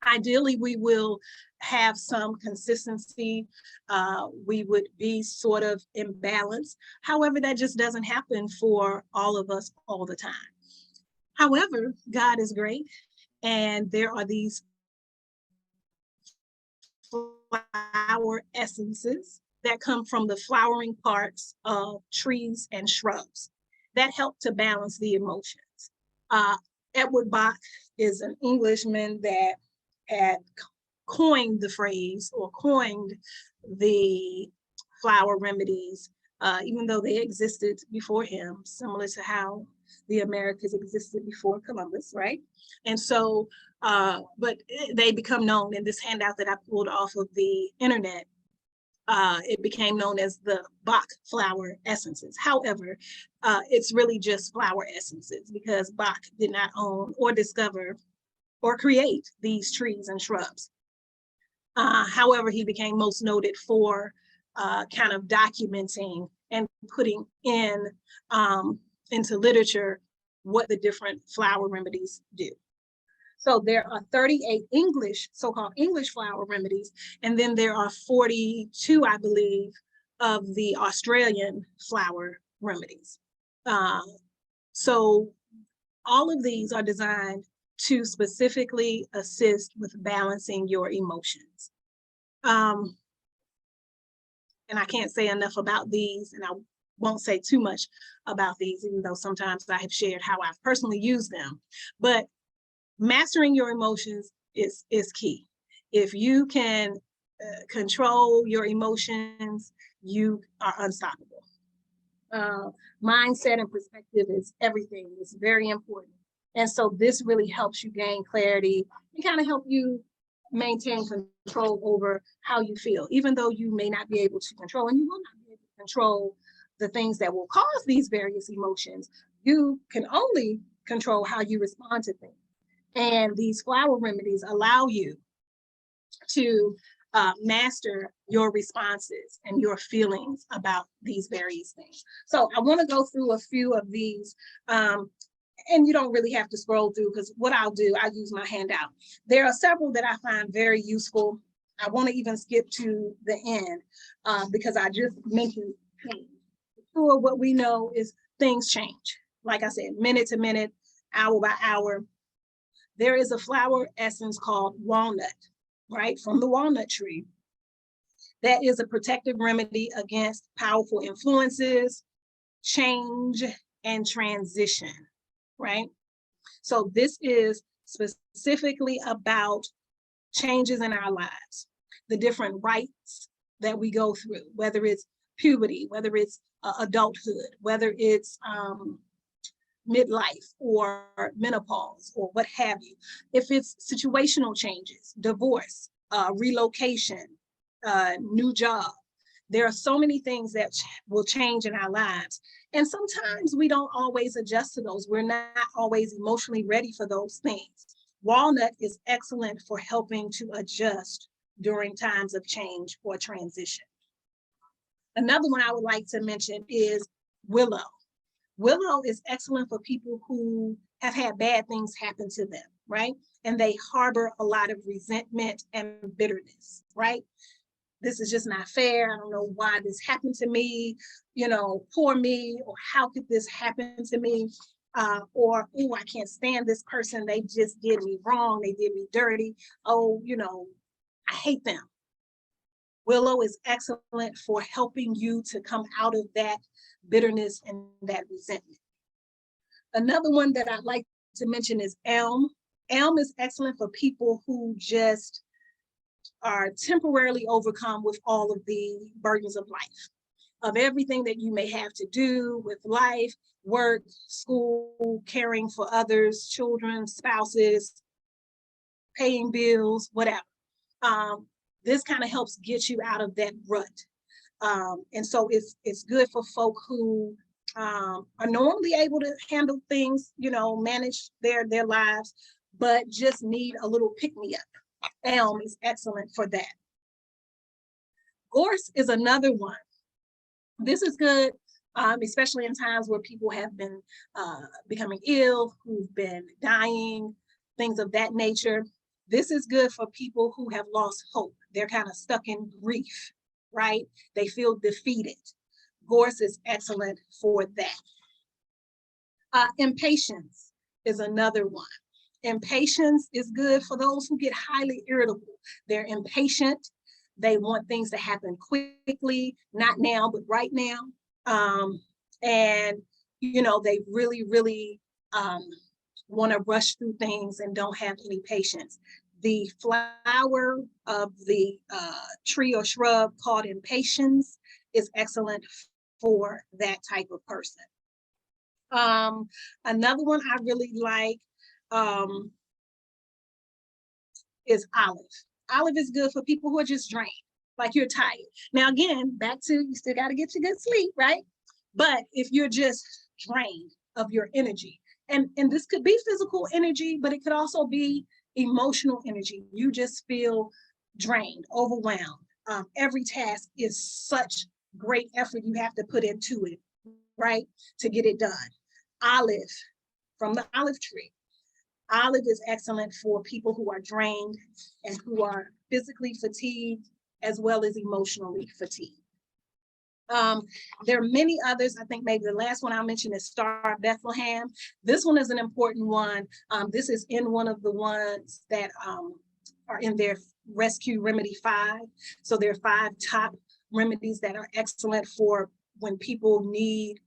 Ideally, we will have some consistency. We would be sort of in balance. However, that just doesn't happen for all of us all the time. However, God is great, and there are these flower essences that come from the flowering parts of trees and shrubs that help to balance the emotions. Edward Bach is an Englishman that had coined the phrase or coined the flower remedies, even though they existed before him, similar to how the Americas existed before Columbus, right? And so, but they become known in this handout that I pulled off of the internet. It became known as the Bach flower essences. However, it's really just flower essences because Bach did not own or discover or create these trees and shrubs. However, he became most noted for kind of documenting and putting in into literature what the different flower remedies do. So there are 38 English, so-called English flower remedies, and then there are 42, I believe, of the Australian flower remedies. So all of these are designed to specifically assist with balancing your emotions. And I can't say enough about these, and I won't say too much about these, even though sometimes I have shared how I've personally used them. But mastering your emotions is key. If you can control your emotions, you are unstoppable. Mindset and perspective is everything. It's very important. And so this really helps you gain clarity and kind of help you maintain control over how you feel, even though you may not be able to control, and you will not be able to control the things that will cause these various emotions. You can only control how you respond to things. And these flower remedies allow you to master your responses and your feelings about these various things. So I want to go through a few of these, and you don't really have to scroll through, because what I'll do, I use my handout. There are several that I find very useful. I want to even skip to the end because I just mentioned change. Sure, what we know is things change. Like I said, minute to minute, hour by hour. There is a flower essence called walnut, right, from the walnut tree. That is a protective remedy against powerful influences, change, and transition, right? So this is specifically about changes in our lives, the different rites that we go through, whether it's puberty, whether it's adulthood, whether it's midlife or menopause or what have you. If it's situational changes, divorce, relocation, new job, there are so many things that will change in our lives. And sometimes we don't always adjust to those. We're not always emotionally ready for those things. Walnut is excellent for helping to adjust during times of change or transition. Another one I would like to mention is willow. Willow is excellent for people who have had bad things happen to them, right? And they harbor a lot of resentment and bitterness, right? This is just not fair. I don't know why this happened to me, you know, poor me, or how could this happen to me? Or, oh, I can't stand this person. They just did me wrong. They did me dirty. Oh, you know, I hate them. Willow is excellent for helping you to come out of that bitterness and that resentment. Another one that I'd like to mention is elm. Elm is excellent for people who just are temporarily overcome with all of the burdens of life, of everything that you may have to do with life, work, school, caring for others, children, spouses, paying bills, whatever. This kind of helps get you out of that rut. And so it's good for folk who are normally able to handle things, manage their lives, but just need a little pick-me-up. Elm is excellent for that. Gorse is another one. This is good, especially in times where people have been becoming ill, who've been dying, things of that nature. This is good for people who have lost hope. They're kind of stuck in grief, right? They feel defeated. Gorse is excellent for that. Impatience is another one. Impatience is good for those who get highly irritable. They're impatient. They want things to happen quickly, not now, but right now. And, they really, really want to rush through things and don't have any patience. The flower of the tree or shrub called impatiens is excellent for that type of person. Another one I really like is olive. Olive is good for people who are just drained, like you're tired. Now, again, back to you still got to get your good sleep, right? But if you're just drained of your energy, and this could be physical energy, but it could also be emotional energy. You just feel drained, overwhelmed. Every task is such great effort you have to put into it, right, to get it done. Olive, from the olive tree. Olive is excellent for people who are drained and who are physically fatigued as well as emotionally fatigued. There are many others. I think maybe the last one I'll mention is Star of Bethlehem. This one is an important one. This is in one of the ones that are in their Rescue Remedy 5. So there are 5 top remedies that are excellent for when people need,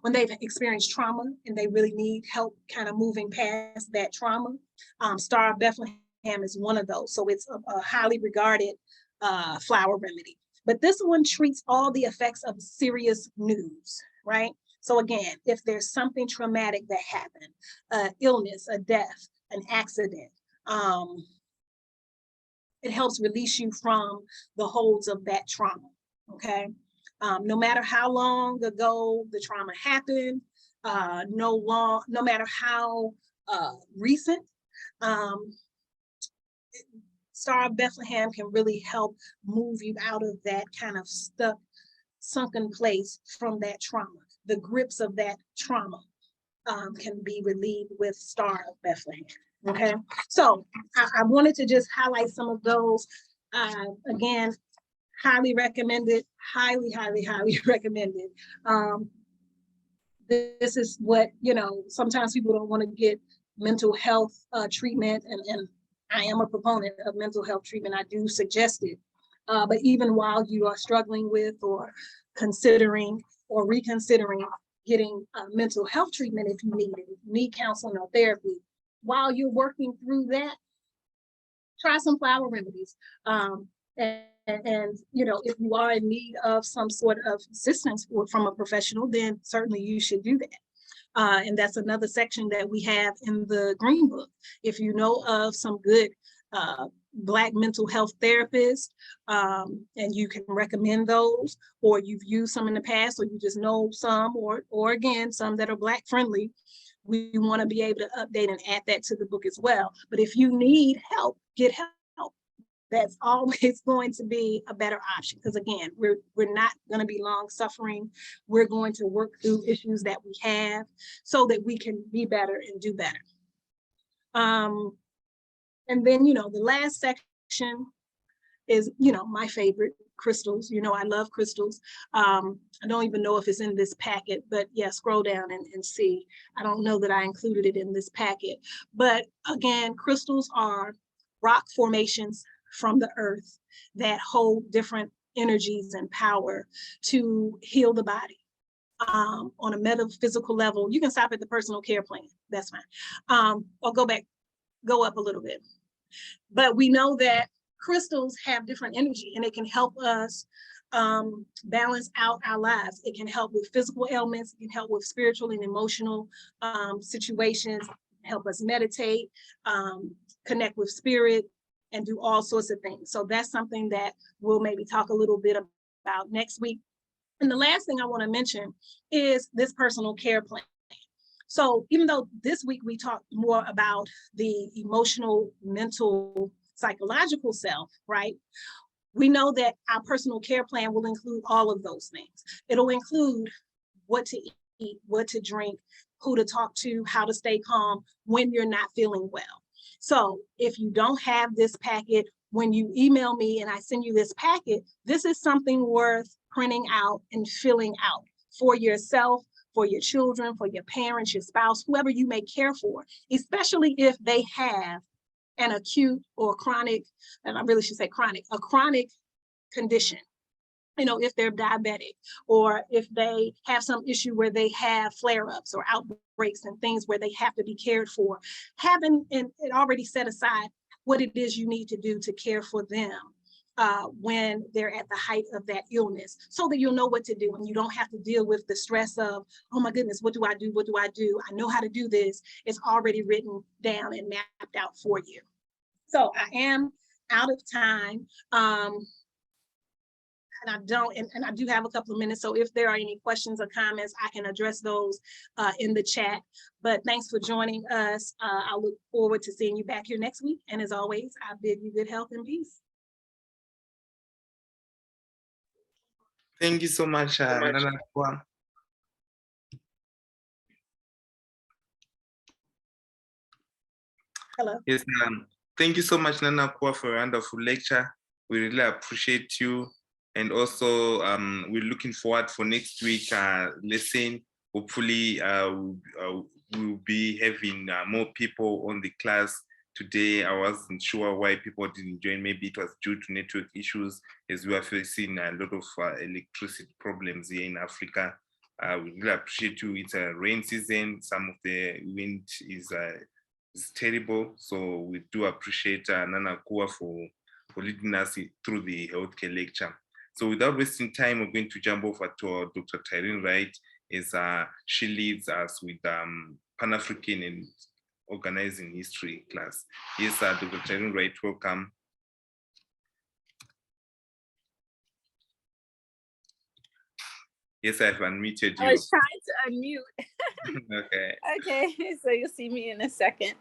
when they've experienced trauma and they really need help kind of moving past that trauma. Star of Bethlehem is one of those. So it's a highly regarded flower remedy. But this one treats all the effects of serious news, right? So again, if there's something traumatic that happened, illness, a death, an accident, it helps release you from the holds of that trauma, okay? No matter how long ago the trauma happened, no matter how recent, Star of Bethlehem can really help move you out of that kind of stuck, sunken place from that trauma. The grips of that trauma can be relieved with Star of Bethlehem. Okay, so I wanted to just highlight some of those. Again, highly recommended, highly, highly, highly recommended. This is what, sometimes people don't want to get mental health treatment, and I am a proponent of mental health treatment. I do suggest it. But even while you are struggling with or considering or reconsidering getting mental health treatment, if you need it, if you need counseling or therapy, while you're working through that, try some flower remedies. And if you are in need of some sort of assistance from a professional, then certainly you should do that. And that's another section that we have in the Green Book. If you know of some good Black mental health therapists, and you can recommend those, or you've used some in the past, or you just know some, or again, some that are Black friendly, we want to be able to update and add that to the book as well. But if you need help, get help. That's always going to be a better option, because again, we're not going to be long suffering. We're going to work through issues that we have so that we can be better and do better. And then, the last section is, my favorite, crystals. I love crystals. I don't even know if it's in this packet, but yeah, scroll down and see. I don't know that I included it in this packet, but again, crystals are rock formations from the earth that hold different energies and power to heal the body. On a metaphysical level, you can stop at the personal care plan, that's fine. Or go up a little bit. But we know that crystals have different energy and it can help us balance out our lives. It can help with physical ailments, it can help with spiritual and emotional situations, help us meditate, connect with spirit, and do all sorts of things. So that's something that we'll maybe talk a little bit about next week. And the last thing I want to mention is this personal care plan. So even though this week we talked more about the emotional, mental, psychological self, right? We know that our personal care plan will include all of those things. It'll include what to eat, what to drink, who to talk to, how to stay calm when you're not feeling well. So if you don't have this packet, when you email me and I send you this packet, this is something worth printing out and filling out for yourself, for your children, for your parents, your spouse, whoever you may care for, especially if they have an acute or chronic, and I really should say chronic, a chronic condition. You know, if they're diabetic or if they have some issue where they have flare-ups or outbreaks and things where they have to be cared for, having it already set aside what it is you need to do to care for them when they're at the height of that illness, so that you'll know what to do and you don't have to deal with the stress of, oh my goodness, what do I do? What do I do? I know how to do this. It's already written down and mapped out for you. So I am out of time. And I do have a couple of minutes. So if there are any questions or comments, I can address those in the chat. But thanks for joining us. I look forward to seeing you back here next week. And as always, I bid you good health and peace. Thank you so much, Nana Kwa. Hello. Yes, thank you so much, Nana Kwa, for a wonderful lecture. We really appreciate you. And also, we're looking forward for next week lesson. Hopefully, we'll be having more people on the class. Today, I wasn't sure why people didn't join. Maybe it was due to network issues, as we are facing a lot of electricity problems here in Africa. We really appreciate you. It's a rain season. Some of the wind is terrible. So we do appreciate Nana Kwa for leading us through the healthcare lecture. So without wasting time, we're going to jump over to Dr. Tyrene Wright, as she leads us with Pan-African and Organizing History class. Yes, Dr. Tyrene Wright, welcome. Yes, I've unmuted you. I was trying to unmute. Okay. Okay, so you'll see me in a second.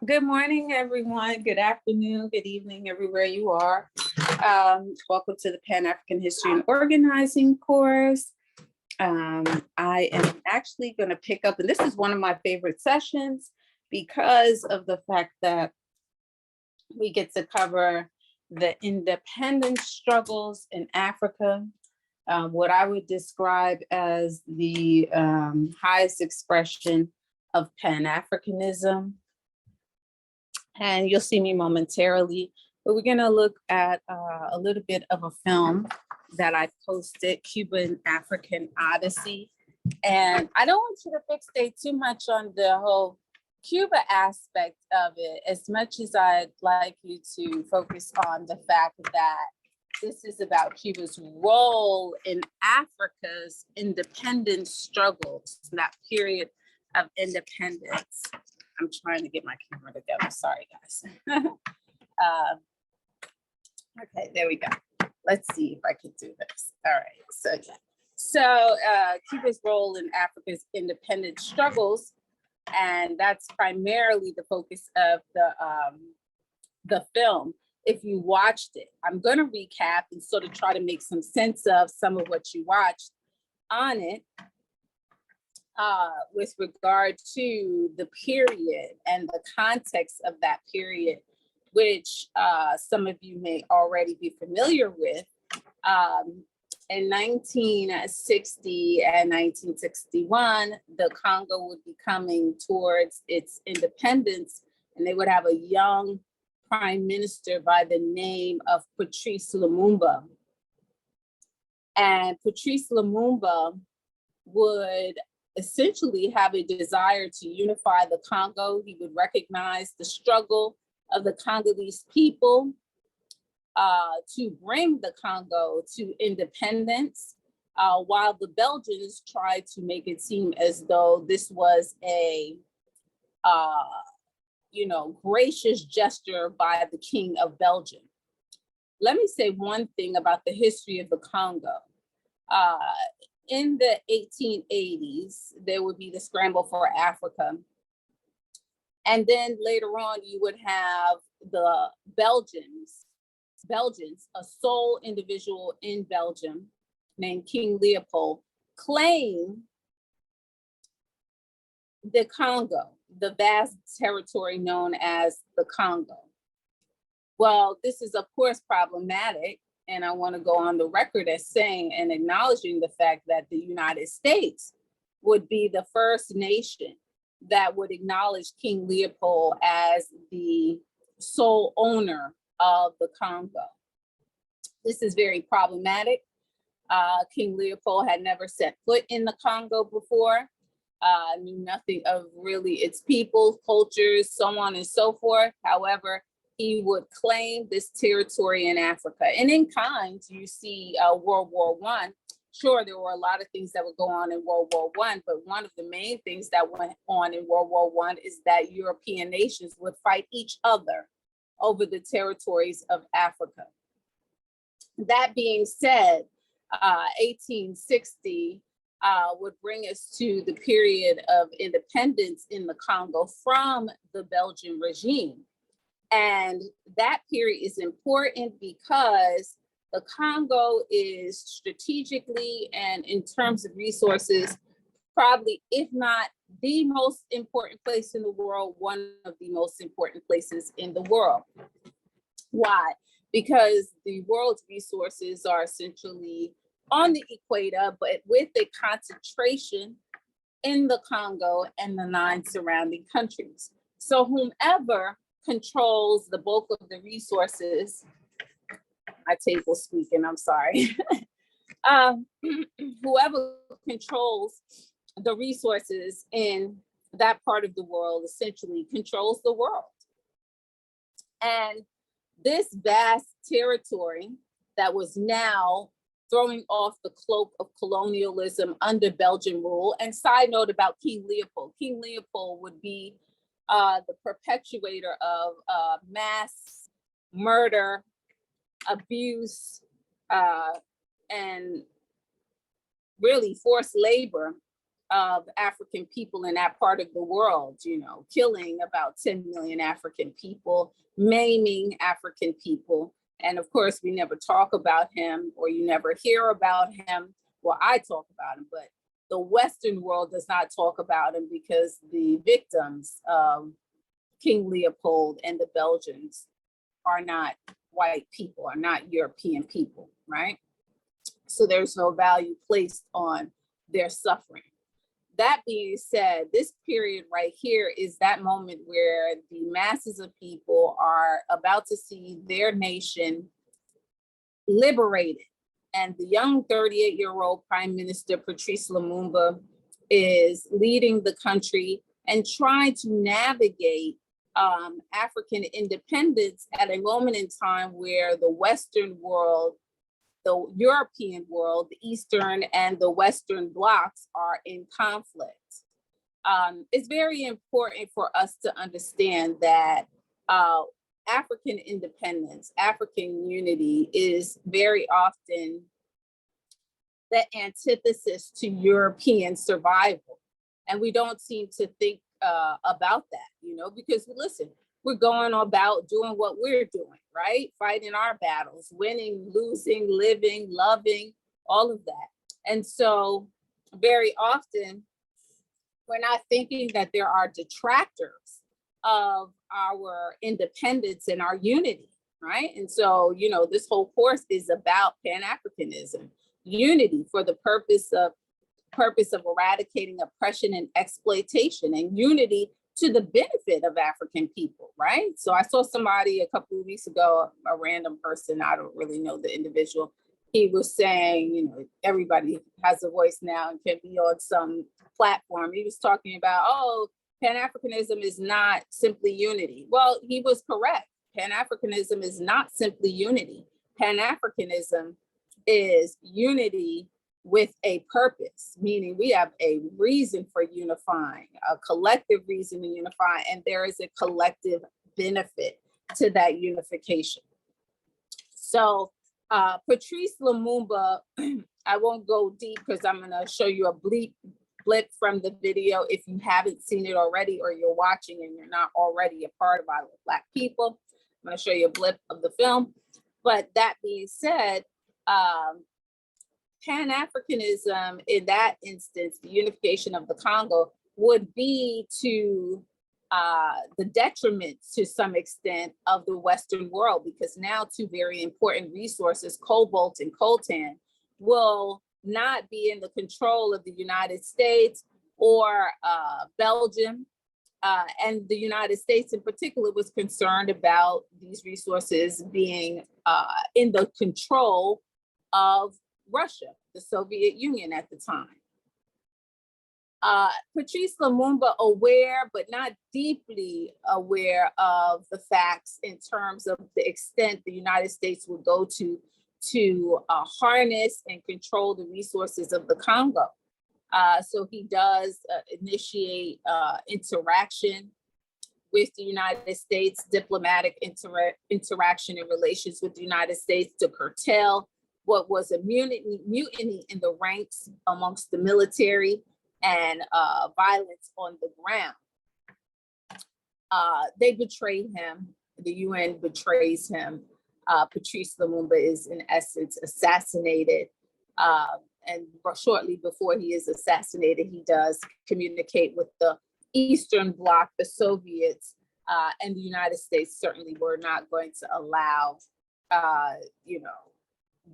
Good morning, everyone. Good afternoon, good evening, everywhere you are. Welcome to the Pan-African History and Organizing course. I am actually going to pick up, and this is one of my favorite sessions because of the fact that we get to cover the independence struggles in Africa, what I would describe as the highest expression of Pan-Africanism. And you'll see me momentarily, but we're going to look at a little bit of a film that I posted, Cuba and African Odyssey. And I don't want you to fixate too much on the whole Cuba aspect of it, as much as I'd like you to focus on the fact that this is about Cuba's role in Africa's independence struggles, that period of independence. I'm trying to get my camera together. Sorry, guys. Okay, there we go. Let's see if I can do this. All right. So Cuba's role in Africa's independence struggles, and that's primarily the focus of the film. If you watched it, I'm going to recap and sort of try to make some sense of some of what you watched on it. With regard to the period and the context of that period, which some of you may already be familiar with. In 1960 and 1961, the Congo would be coming towards its independence, and they would have a young prime minister by the name of Patrice Lumumba. And Patrice Lumumba would essentially have a desire to unify the Congo. He would recognize the struggle of the Congolese people to bring the Congo to independence, while the Belgians tried to make it seem as though this was a gracious gesture by the King of Belgium. Let me say one thing about the history of the Congo. In the 1880s, there would be the scramble for Africa. And then later on, you would have the Belgians, a sole individual in Belgium named King Leopold, claim the Congo, the vast territory known as the Congo. Well, this is of course problematic, and I want to go on the record as saying and acknowledging the fact that the United States would be the first nation that would acknowledge King Leopold as the sole owner of the Congo. This is very problematic. King Leopold had never set foot in the Congo before, knew nothing of really its people, cultures, so on and so forth. However, he would claim this territory in Africa. And in kind, you see World War I. Sure, there were a lot of things that would go on in World War I, but one of the main things that went on in World War I is that European nations would fight each other over the territories of Africa. That being said, 1860 would bring us to the period of independence in the Congo from the Belgian regime. And that period is important because the Congo is strategically and in terms of resources, probably, if not the most important place in the world, one of the most important places in the world. Why? Because the world's resources are essentially on the equator, but with a concentration in the Congo and the 9 surrounding countries. So whomever controls the bulk of the resources, my table's squeaking, I'm sorry. Whoever controls the resources in that part of the world essentially controls the world. And this vast territory that was now throwing off the cloak of colonialism under Belgian rule. And side note about King Leopold. King Leopold would be the perpetuator of mass murder, abuse, and really forced labor of African people in that part of the world, killing about 10 million African people, maiming African people. And of course, we never talk about him, or you never hear about him. Well, I talk about him, but the Western world does not talk about him because the victims of King Leopold and the Belgians are not white people, are not European people, right? So there's no value placed on their suffering. That being said, this period right here is that moment where the masses of people are about to see their nation liberated. And the young 38-year-old Prime Minister Patrice Lumumba is leading the country and trying to navigate African independence at a moment in time where the Western world, the European world, the Eastern and the Western blocs are in conflict. It's very important for us to understand that African independence, African unity is very often the antithesis to European survival. And we don't seem to think about that, because listen, we're going about doing what we're doing, right? Fighting our battles, winning, losing, living, loving, all of that. And so very often we're not thinking that there are detractors of our independence and our unity, right? And so, this whole course is about Pan-Africanism, unity for the purpose of eradicating oppression and exploitation, and unity to the benefit of African people, right? So I saw somebody a couple of weeks ago, a random person, I don't really know the individual. He was saying, you know, everybody has a voice now and can be on some platform. He was talking about, oh, Pan-Africanism is not simply unity. Well, he was correct. Pan-Africanism is not simply unity. Pan-Africanism is unity with a purpose, meaning we have a reason for unifying, a collective reason to unify, and there is a collective benefit to that unification. So Patrice Lumumba, I won't go deep because I'm gonna show you a blip from the video if you haven't seen it already or you're watching and you're not already a part of our Black people. I'm gonna show you a blip of the film. But that being said, Pan-Africanism in that instance, the unification of the Congo, would be to the detriment to some extent of the Western world, because now two very important resources, cobalt and coltan, will not be in the control of the United States or Belgium. And the United States in particular was concerned about these resources being in the control of Russia, the Soviet Union at the time. Patrice Lumumba, aware but not deeply aware of the facts in terms of the extent the United States would go to harness and control the resources of the Congo. So he does initiate interaction with the United States, diplomatic interaction and relations with the United States to curtail what was a mutiny in the ranks amongst the military and violence on the ground. They betrayed him. The UN betrays him. Patrice Lumumba is in essence assassinated. And shortly before he is assassinated, he does communicate with the Eastern Bloc, the Soviets, and the United States certainly were not going to allow,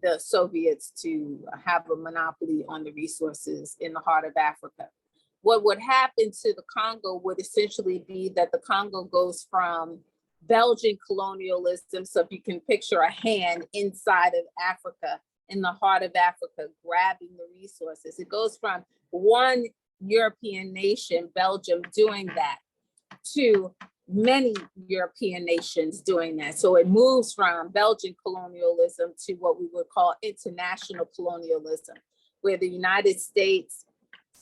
the Soviets to have a monopoly on the resources in the heart of Africa. What would happen to the Congo would essentially be that the Congo goes from Belgian colonialism, so if you can picture a hand inside of Africa, in the heart of Africa, grabbing the resources. It goes from one European nation, Belgium, doing that, to many European nations doing that. So it moves from Belgian colonialism to what we would call international colonialism, where the United States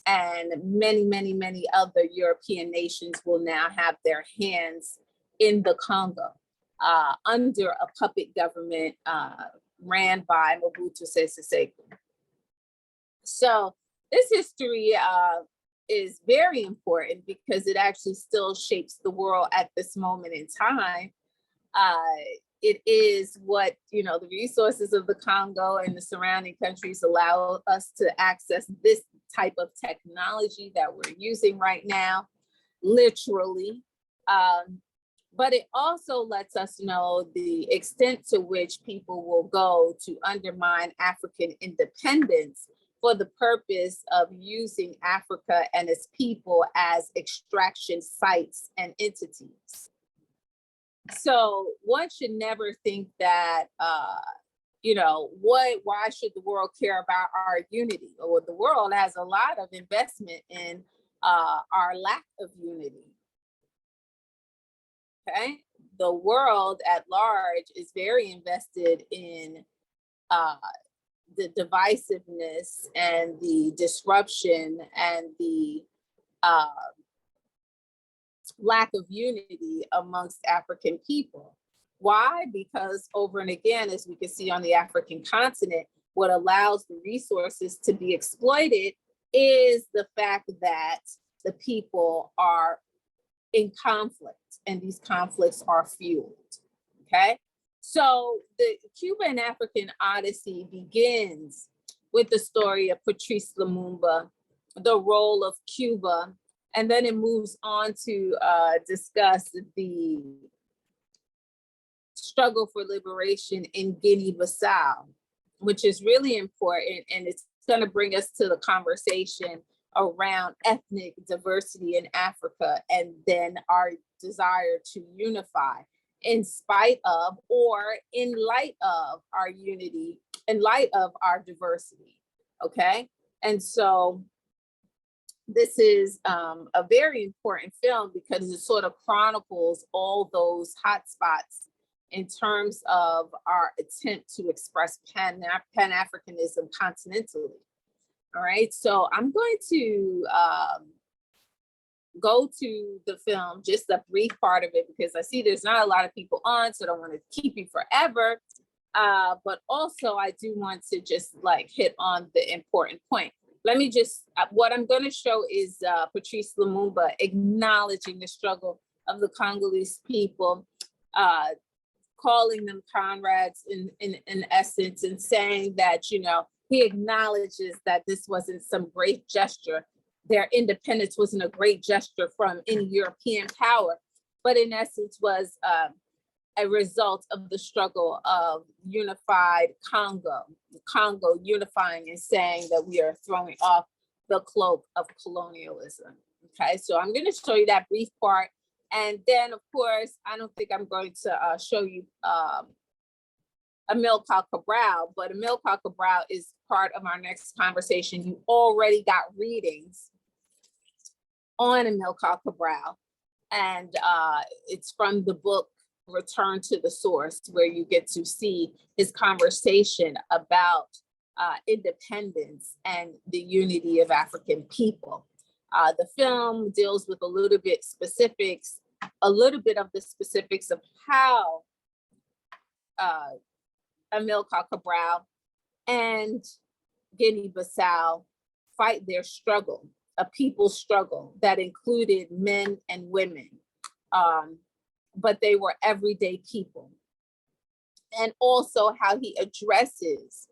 and many, many, many other European nations will now have their hands in the Congo under a puppet government ran by Mobutu Sese Seko. So this history is very important because it actually still shapes the world at this moment in time. It is what, the resources of the Congo and the surrounding countries allow us to access this type of technology that we're using right now, literally. But it also lets us know the extent to which people will go to undermine African independence for the purpose of using Africa and its people as extraction sites and entities. So one should never think that, why should the world care about our unity? Or the world has a lot of investment in our lack of unity. Okay, the world at large is very invested in the divisiveness and the disruption and the lack of unity amongst African people. Why? Because over and again, as we can see on the African continent, what allows the resources to be exploited is the fact that the people are in conflict, and these conflicts are fueled, okay? So the Cuban African Odyssey begins with the story of Patrice Lumumba, the role of Cuba, and then it moves on to discuss the struggle for liberation in Guinea-Bissau, which is really important, and it's gonna bring us to the conversation around ethnic diversity in Africa, and then our desire to unify in spite of or in light of our unity, in light of our diversity. Okay. And so this is a very important film because it sort of chronicles all those hotspots in terms of our attempt to express Pan-Africanism continentally. All right, so I'm going to go to the film, just a brief part of it, because I see there's not a lot of people on, so I don't want to keep you forever. But also I do want to just like hit on the important point. Let me just, what I'm going to show is Patrice Lumumba acknowledging the struggle of the Congolese people, calling them comrades in essence, and saying that, you know, he acknowledges that this wasn't some great gesture. Their independence wasn't a great gesture from any European power, but in essence was a result of the struggle of unified Congo unifying and saying that we are throwing off the cloak of colonialism. Okay, so I'm going to show you that brief part. And then, of course, I don't think I'm going to show you Amilcar Cabral, but Amilcar Cabral is part of our next conversation. You already got readings on Amilcar Cabral, and it's from the book Return to the Source, where you get to see his conversation about independence and the unity of African people. The film deals with a little bit of the specifics of how Amilcar Cabral and Guinea-Bissau fight their struggle, a people's struggle that included men and women, but they were everyday people. And also how he addresses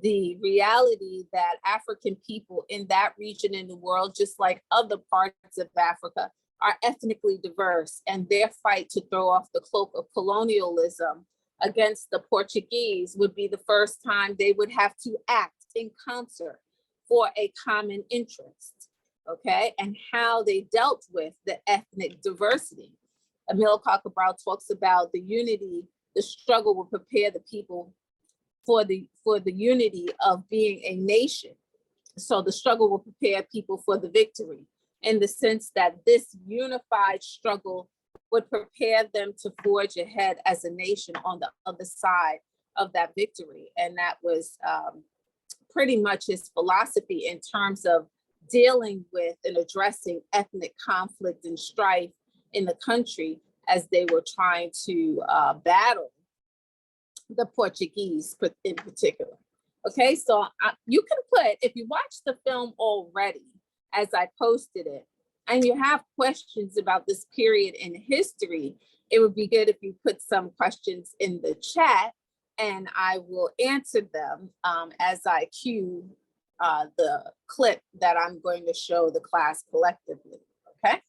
the reality that African people in that region in the world, just like other parts of Africa, are ethnically diverse, and their fight to throw off the cloak of colonialism against the Portuguese would be the first time they would have to act in concert for a common interest, okay? And how they dealt with the ethnic diversity. Amilcar Cabral talks about the unity, the struggle will prepare the people for the unity of being a nation. So the struggle will prepare people for the victory, in the sense that this unified struggle would prepare them to forge ahead as a nation on the other side of that victory. And that was pretty much his philosophy in terms of dealing with and addressing ethnic conflict and strife in the country as they were trying to battle the Portuguese in particular. Okay, so you can put, if you watch the film already, as I posted it, and you have questions about this period in history, it would be good if you put some questions in the chat, and I will answer them as I cue the clip that I'm going to show the class collectively, okay?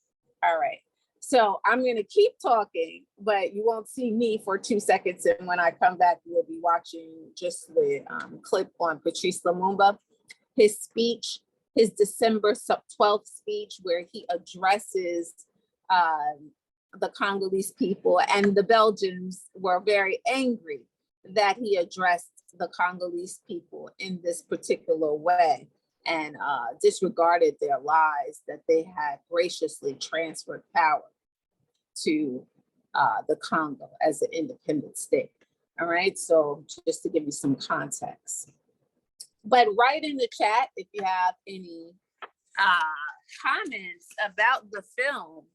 All right, so I'm gonna keep talking, but you won't see me for 2 seconds, and when I come back, you'll be watching just the clip on Patrice Lumumba, his speech, his December 12th speech, where he addresses the Congolese people, and the Belgians were very angry that he addressed the Congolese people in this particular way, and disregarded their lies that they had graciously transferred power to the Congo as an independent state. All right, so just to give you some context. But write in the chat if you have any comments about the film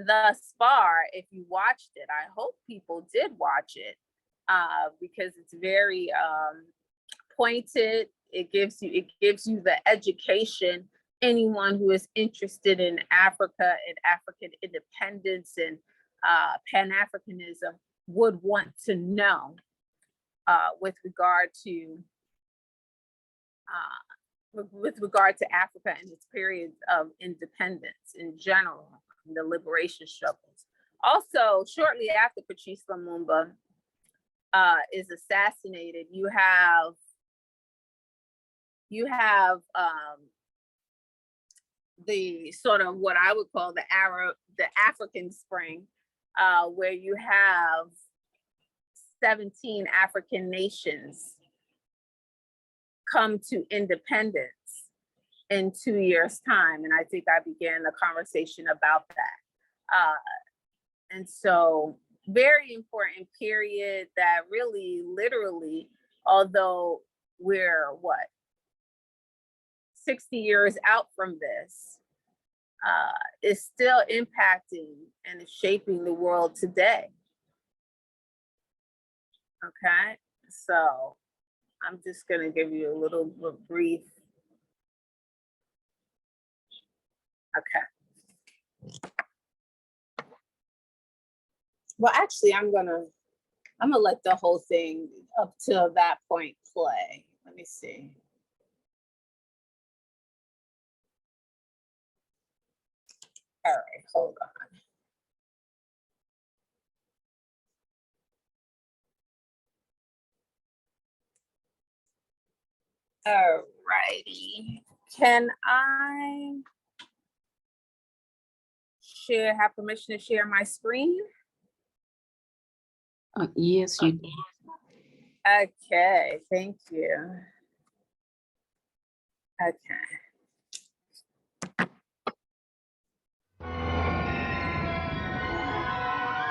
thus far, if you watched it. I hope people did watch it because it's very pointed. It gives you the education. Anyone who is interested in Africa and African independence and Pan-Africanism would want to know with regard to Africa and its periods of independence in general, the liberation struggles. Also, shortly after Patrice Lumumba is assassinated, you have the sort of what I would call the African Spring, where you have 17 African nations come to independence in 2 years' time. And I think I began the conversation about that. And so very important period that really literally, although we're 60 years out from this, is still impacting and is shaping the world today. Okay, so I'm just gonna give you a little brief. Okay. Well, actually, I'm gonna let the whole thing up till that point play. Let me see. All right, hold on. All righty. Can I have permission to share my screen? Yes, you do. Okay, thank you. Okay.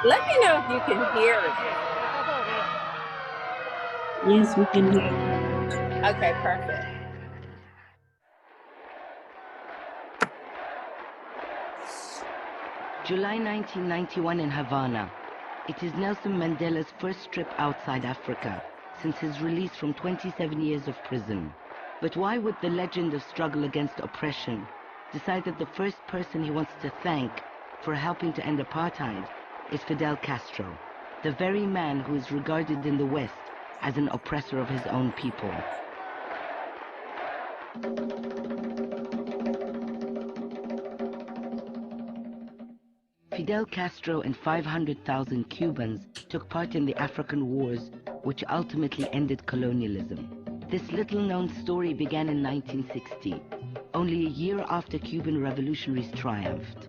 Let me know if you can hear it. Yes, we can hear you. Okay, perfect. July 1991 in Havana. It is Nelson Mandela's first trip outside Africa since his release from 27 years of prison. But why would the legend of struggle against oppression decide that the first person he wants to thank for helping to end apartheid is Fidel Castro, the very man who is regarded in the West as an oppressor of his own people? Fidel Castro and 500,000 Cubans took part in the African wars, which ultimately ended colonialism. This little-known story began in 1960, only a year after Cuban revolutionaries triumphed.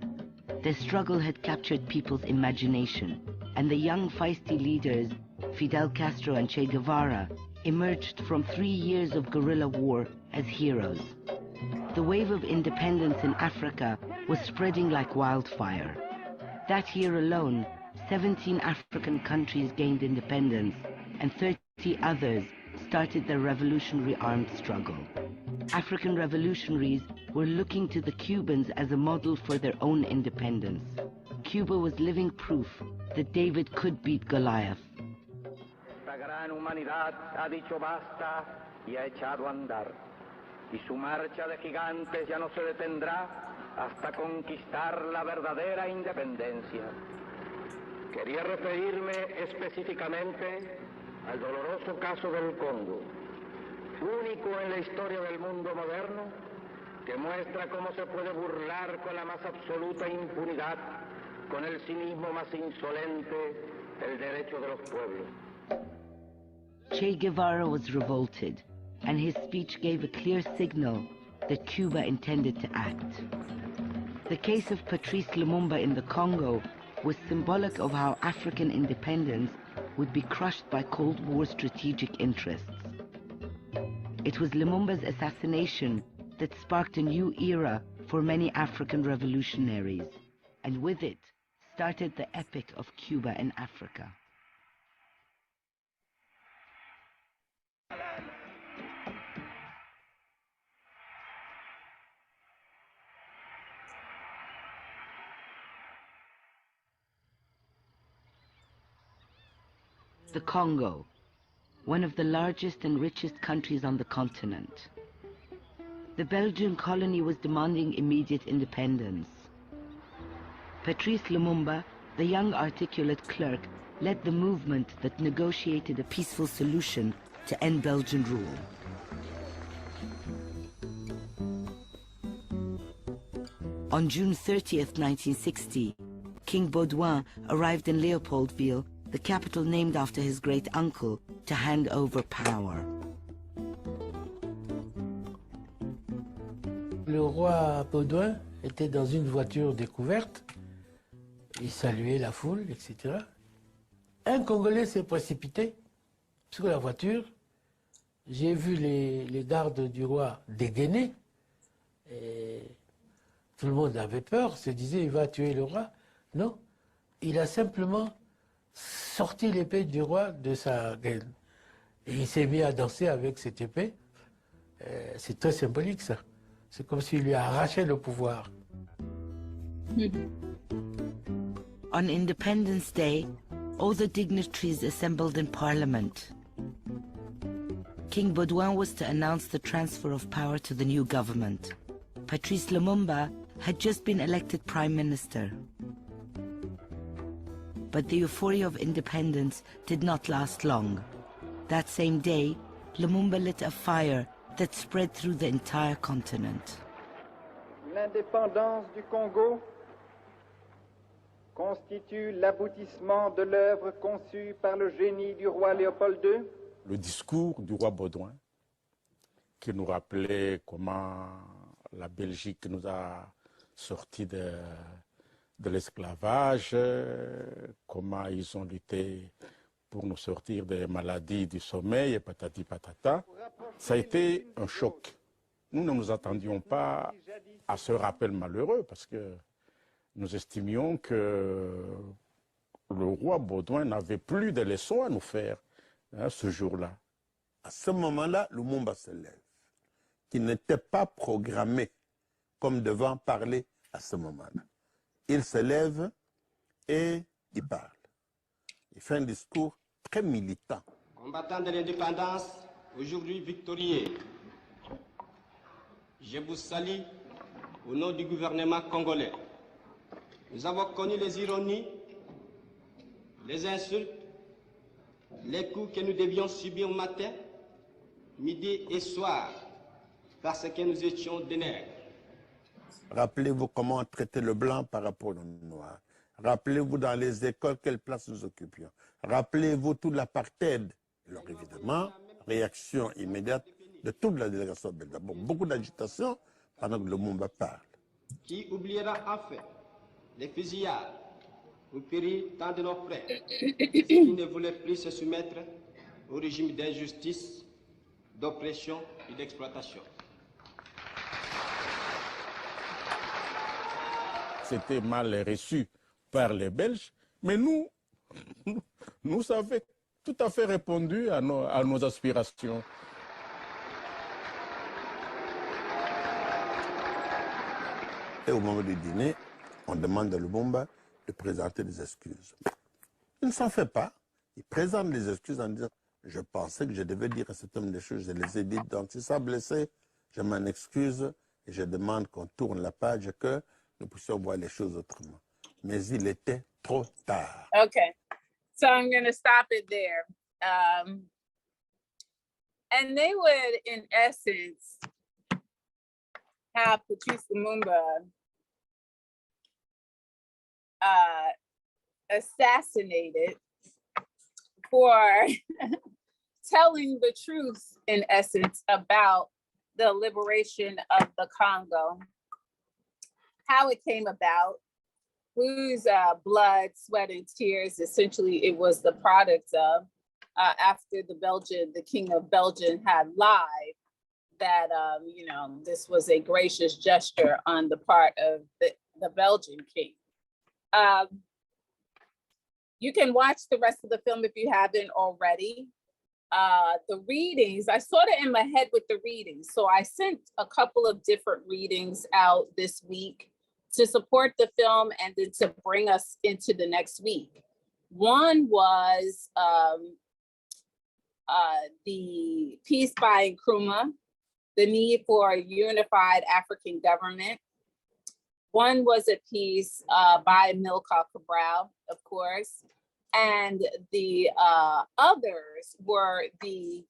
Their struggle had captured people's imagination, and the young, feisty leaders, Fidel Castro and Che Guevara, emerged from 3 years of guerrilla war as heroes. The wave of independence in Africa was spreading like wildfire. That year alone, 17 African countries gained independence, and 30 others started their revolutionary armed struggle. African revolutionaries were looking to the Cubans as a model for their own independence. Cuba was living proof that David could beat Goliath. La gran humanidad ha dicho basta y ha echado a andar, y su marcha de gigantes ya no se detendrá hasta conquistar la verdadera independencia. Quería referirme específicamente al doloroso caso del Congo, único en la historia del mundo moderno, que muestra cómo se puede burlar con la más absoluta impunidad, con el cinismo más insolente, el derecho de los pueblos. Che Guevara was revolted, and his speech gave a clear signal that Cuba intended to act. The case of Patrice Lumumba in the Congo was symbolic of how African independence would be crushed by Cold War strategic interests. It was Lumumba's assassination that sparked a new era for many African revolutionaries, and with it started the epic of Cuba and Africa. The Congo, one of the largest and richest countries on the continent. The Belgian colony was demanding immediate independence. Patrice Lumumba, the young articulate clerk, led the movement that negotiated a peaceful solution to end Belgian rule. On June 30th, 1960, King Baudouin arrived in Leopoldville, the capital named after his great uncle, to hand over power. Le roi Baudouin était dans une voiture découverte. Il saluait la foule, etc. Un Congolais s'est précipité sur la voiture. J'ai vu les gardes du roi dégainer. Et tout le monde avait peur, se disait il va tuer le roi. Non, il a simplement sorti l'épée du roi de sa gaine. Et il s'est mis à danser avec cette épée. C'est très symbolique ça. C'est comme s'il lui a arraché le pouvoir. On Independence Day, all the dignitaries assembled in Parliament. King Baudouin was to announce the transfer of power to the new government. Patrice Lumumba had just been elected Prime Minister. But the euphoria of independence did not last long. That same day, Lumumba lit a fire that spread through the entire continent. L'indépendance du Congo constitue l'aboutissement de l'œuvre conçue par le génie du roi Léopold II. Le discours du roi Baudouin, qui nous rappelait comment la Belgique nous a sortis de l'esclavage, comment ils ont lutté pour nous sortir des maladies du sommeil et patati patata. Ça a été un choc. Nous ne nous attendions pas à ce rappel malheureux parce que nous estimions que le roi Baudouin n'avait plus de leçons à nous faire ce jour-là. À ce moment-là, Lumumba se lève, qui n'était pas programmé comme devant parler à ce moment-là. Il se lève et il parle. Il fait un discours très militant. Combattant de l'indépendance, aujourd'hui victorieux, je vous salue au nom du gouvernement congolais. Nous avons connu les ironies, les insultes, les coups que nous devions subir matin, midi et soir, parce que nous étions des nègres. Rappelez-vous comment on traitait le blanc par rapport au noir. Rappelez-vous dans les écoles quelle place nous occupions. Rappelez-vous tout l'apartheid. Alors évidemment, réaction immédiate de toute la délégation belge. Bon, beaucoup d'agitation pendant que Lumumba parle. Qui oubliera enfin les fusillades où périt tant de nos frères qui ne voulaient plus se soumettre au régime d'injustice, d'oppression et d'exploitation. C'était mal reçu par les Belges, mais nous avons tout à fait répondu à nos aspirations. Et au moment du dîner, on demande à Lumumba de présenter des excuses. Il ne s'en fait pas. Il présente les excuses en disant « Je pensais que je devais dire à cet homme des choses, je les ai dites, donc si ça a blessé, je m'en excuse et je demande qu'on tourne la page et que nous puissions voir les choses autrement. » Mais il était trop tard. Okay, so I'm going to stop it there. And they would, in essence, have Patrice Lumumba assassinated for telling the truth, in essence, about the liberation of the Congo, how it came about, whose blood, sweat, and tears, essentially, it was the product of, after the King of Belgium had lied, that, this was a gracious gesture on the part of the Belgian king. You can watch the rest of the film if you haven't already. The readings, I sort of in my head with the readings. So I sent a couple of different readings out this week to support the film and then to bring us into the next week. One was the piece by Nkrumah, The Need for a Unified African Government. One was a piece by Amilcar Cabral, of course. And the others were the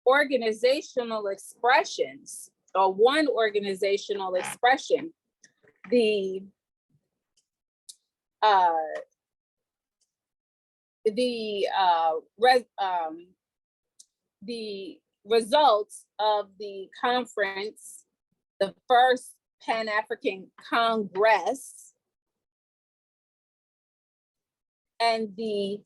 organizational expressions, or one organizational expression, the results of the conference, the first Pan-African Congress and the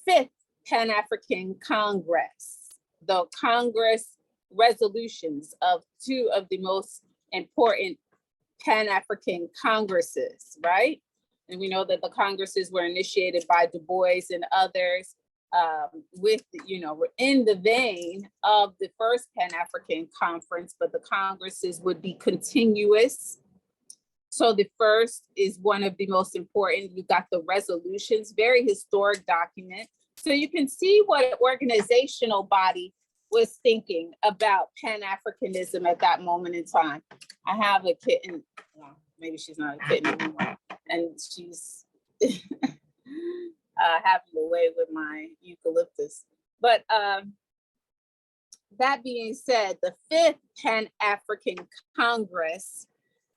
5th Pan-African Congress, the Congress resolutions of 2 of the most important Pan-African Congresses, right? And we know that the Congresses were initiated by Du Bois and others with, we're in the vein of the first Pan-African Conference, but the Congresses would be continuous. So the first is one of the most important. You got the resolutions, very historic document. So you can see what an organizational body was thinking about Pan-Africanism at that moment in time. I have a kitten, well, maybe she's not a kitten anymore, and she's having a way with my eucalyptus. But that being said, the 5th Pan-African Congress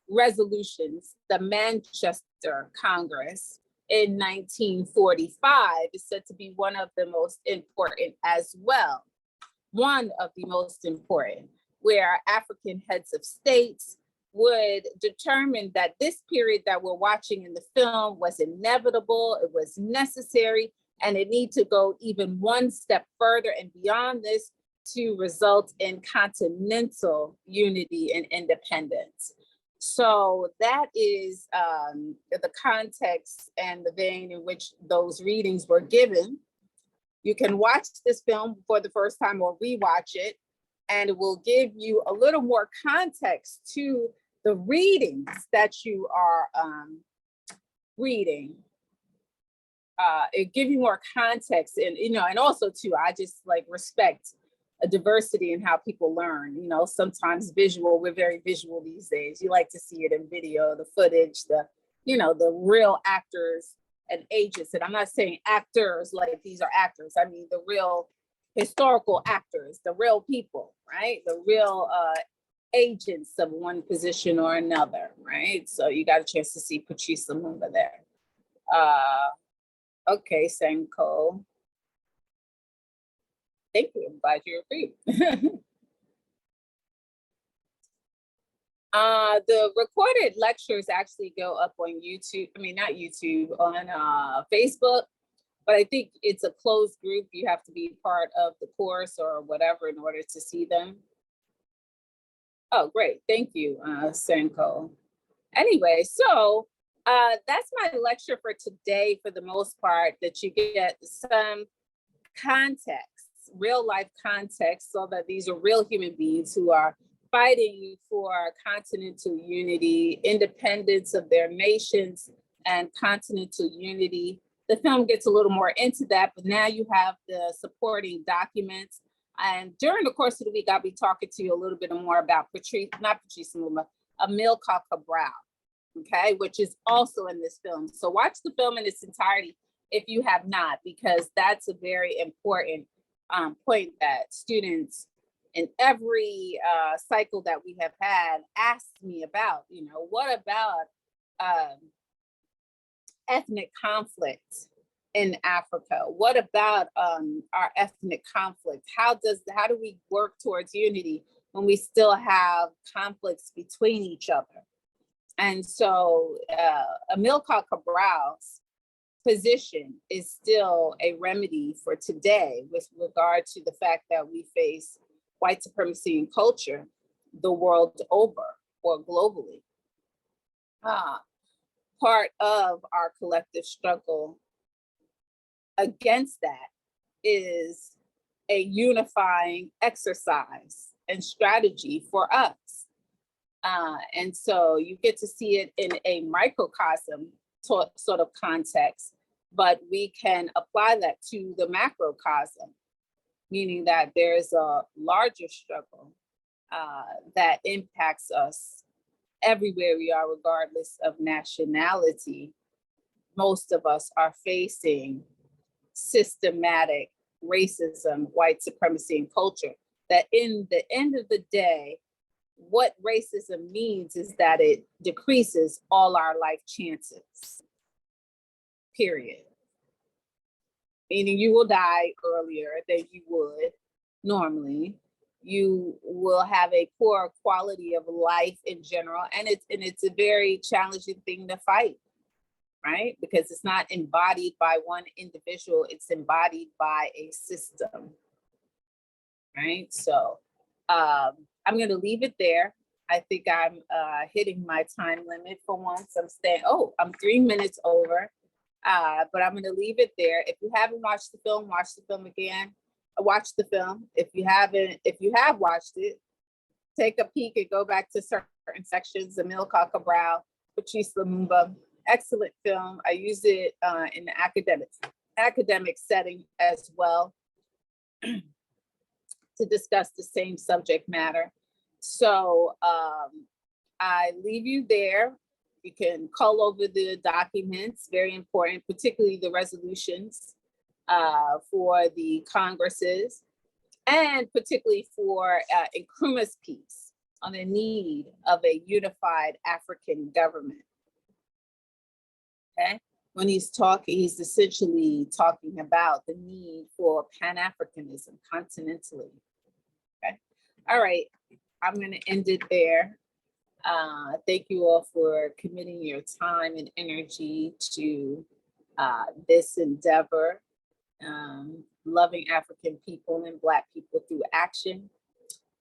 resolutions, the Manchester Congress in 1945 is said to be one of the most important as well. One of the most important, where African heads of states would determine that this period that we're watching in the film was inevitable, it was necessary, and it needs to go even one step further and beyond this to result in continental unity and independence. So that is the context and the vein in which those readings were given. You can watch this film for the first time or rewatch it, and it will give you a little more context to the readings that you are reading. It gives you more context, and and also too, I just respect a diversity in how people learn. Sometimes visual, we're very visual these days. You like to see it in video, the footage, the real actors and agents. And I'm not saying actors like these are actors. I mean the real historical actors, the real people, right? The real agents of one position or another, right? So you got a chance to see Patrice Lumumba there. Okay, Senko. Thank you. I'm glad you agree. The recorded lectures actually go up on YouTube. I mean, not YouTube, on Facebook, but I think it's a closed group. You have to be part of the course or whatever in order to see them. Oh, great. Thank you, Senko. Anyway, so that's my lecture for today for the most part, that you get some context, real life context, so that these are real human beings who are fighting for continental unity, independence of their nations, and continental unity. The film gets a little more into that, but now you have the supporting documents. And during the course of the week, I'll be talking to you a little bit more about Patrice Lumumba, Amilcar Cabral, okay, which is also in this film. So watch the film in its entirety if you have not, because that's a very important point that students in every cycle that we have had asked me about. What about ethnic conflict in Africa? What about our ethnic conflict? How do we work towards unity when we still have conflicts between each other? And so Amilcar Cabral's position is still a remedy for today with regard to the fact that we face white supremacy and culture the world over or globally. Part of our collective struggle against that is a unifying exercise and strategy for us. And so you get to see it in a microcosm sort of context, but we can apply that to the macrocosm, meaning that there's a larger struggle that impacts us everywhere we are, regardless of nationality. Most of us are facing systematic racism, white supremacy, and culture, that in the end of the day, what racism means is that it decreases all our life chances, period. Meaning you will die earlier than you would normally. you will have a poor quality of life in general. And it's a very challenging thing to fight, right? Because it's not embodied by one individual, it's embodied by a system, right? So I'm gonna leave it there. I think I'm hitting my time limit for once. I'm 3 minutes over, but I'm gonna leave it there. If you haven't watched the film, watch the film again. Watch the film. If you have watched it, take a peek and go back to certain sections. Amilcar Cabral, Patrice Lumumba, excellent film. I use it in the academic setting as well to discuss the same subject matter. So I leave you there. You can cull over the documents, very important, particularly the resolutions for the Congresses, and particularly for Nkrumah's piece on the need of a unified African government. Okay, when he's talking, he's essentially talking about the need for Pan-Africanism continentally. Okay, all right, I'm going to end it there. Thank you all for committing your time and energy to this endeavor. Loving African people and Black people through action.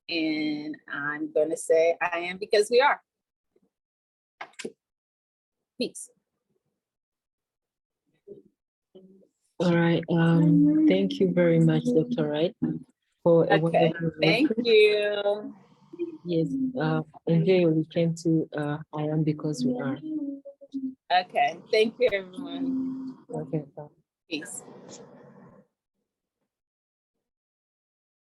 And I'm going to say I am because we are. Peace. All right. Thank you very much, Dr. Wright, for a wonderful Thank you. Yes. And here we came to I am because we are. Okay. Thank you, everyone. Okay. Bye.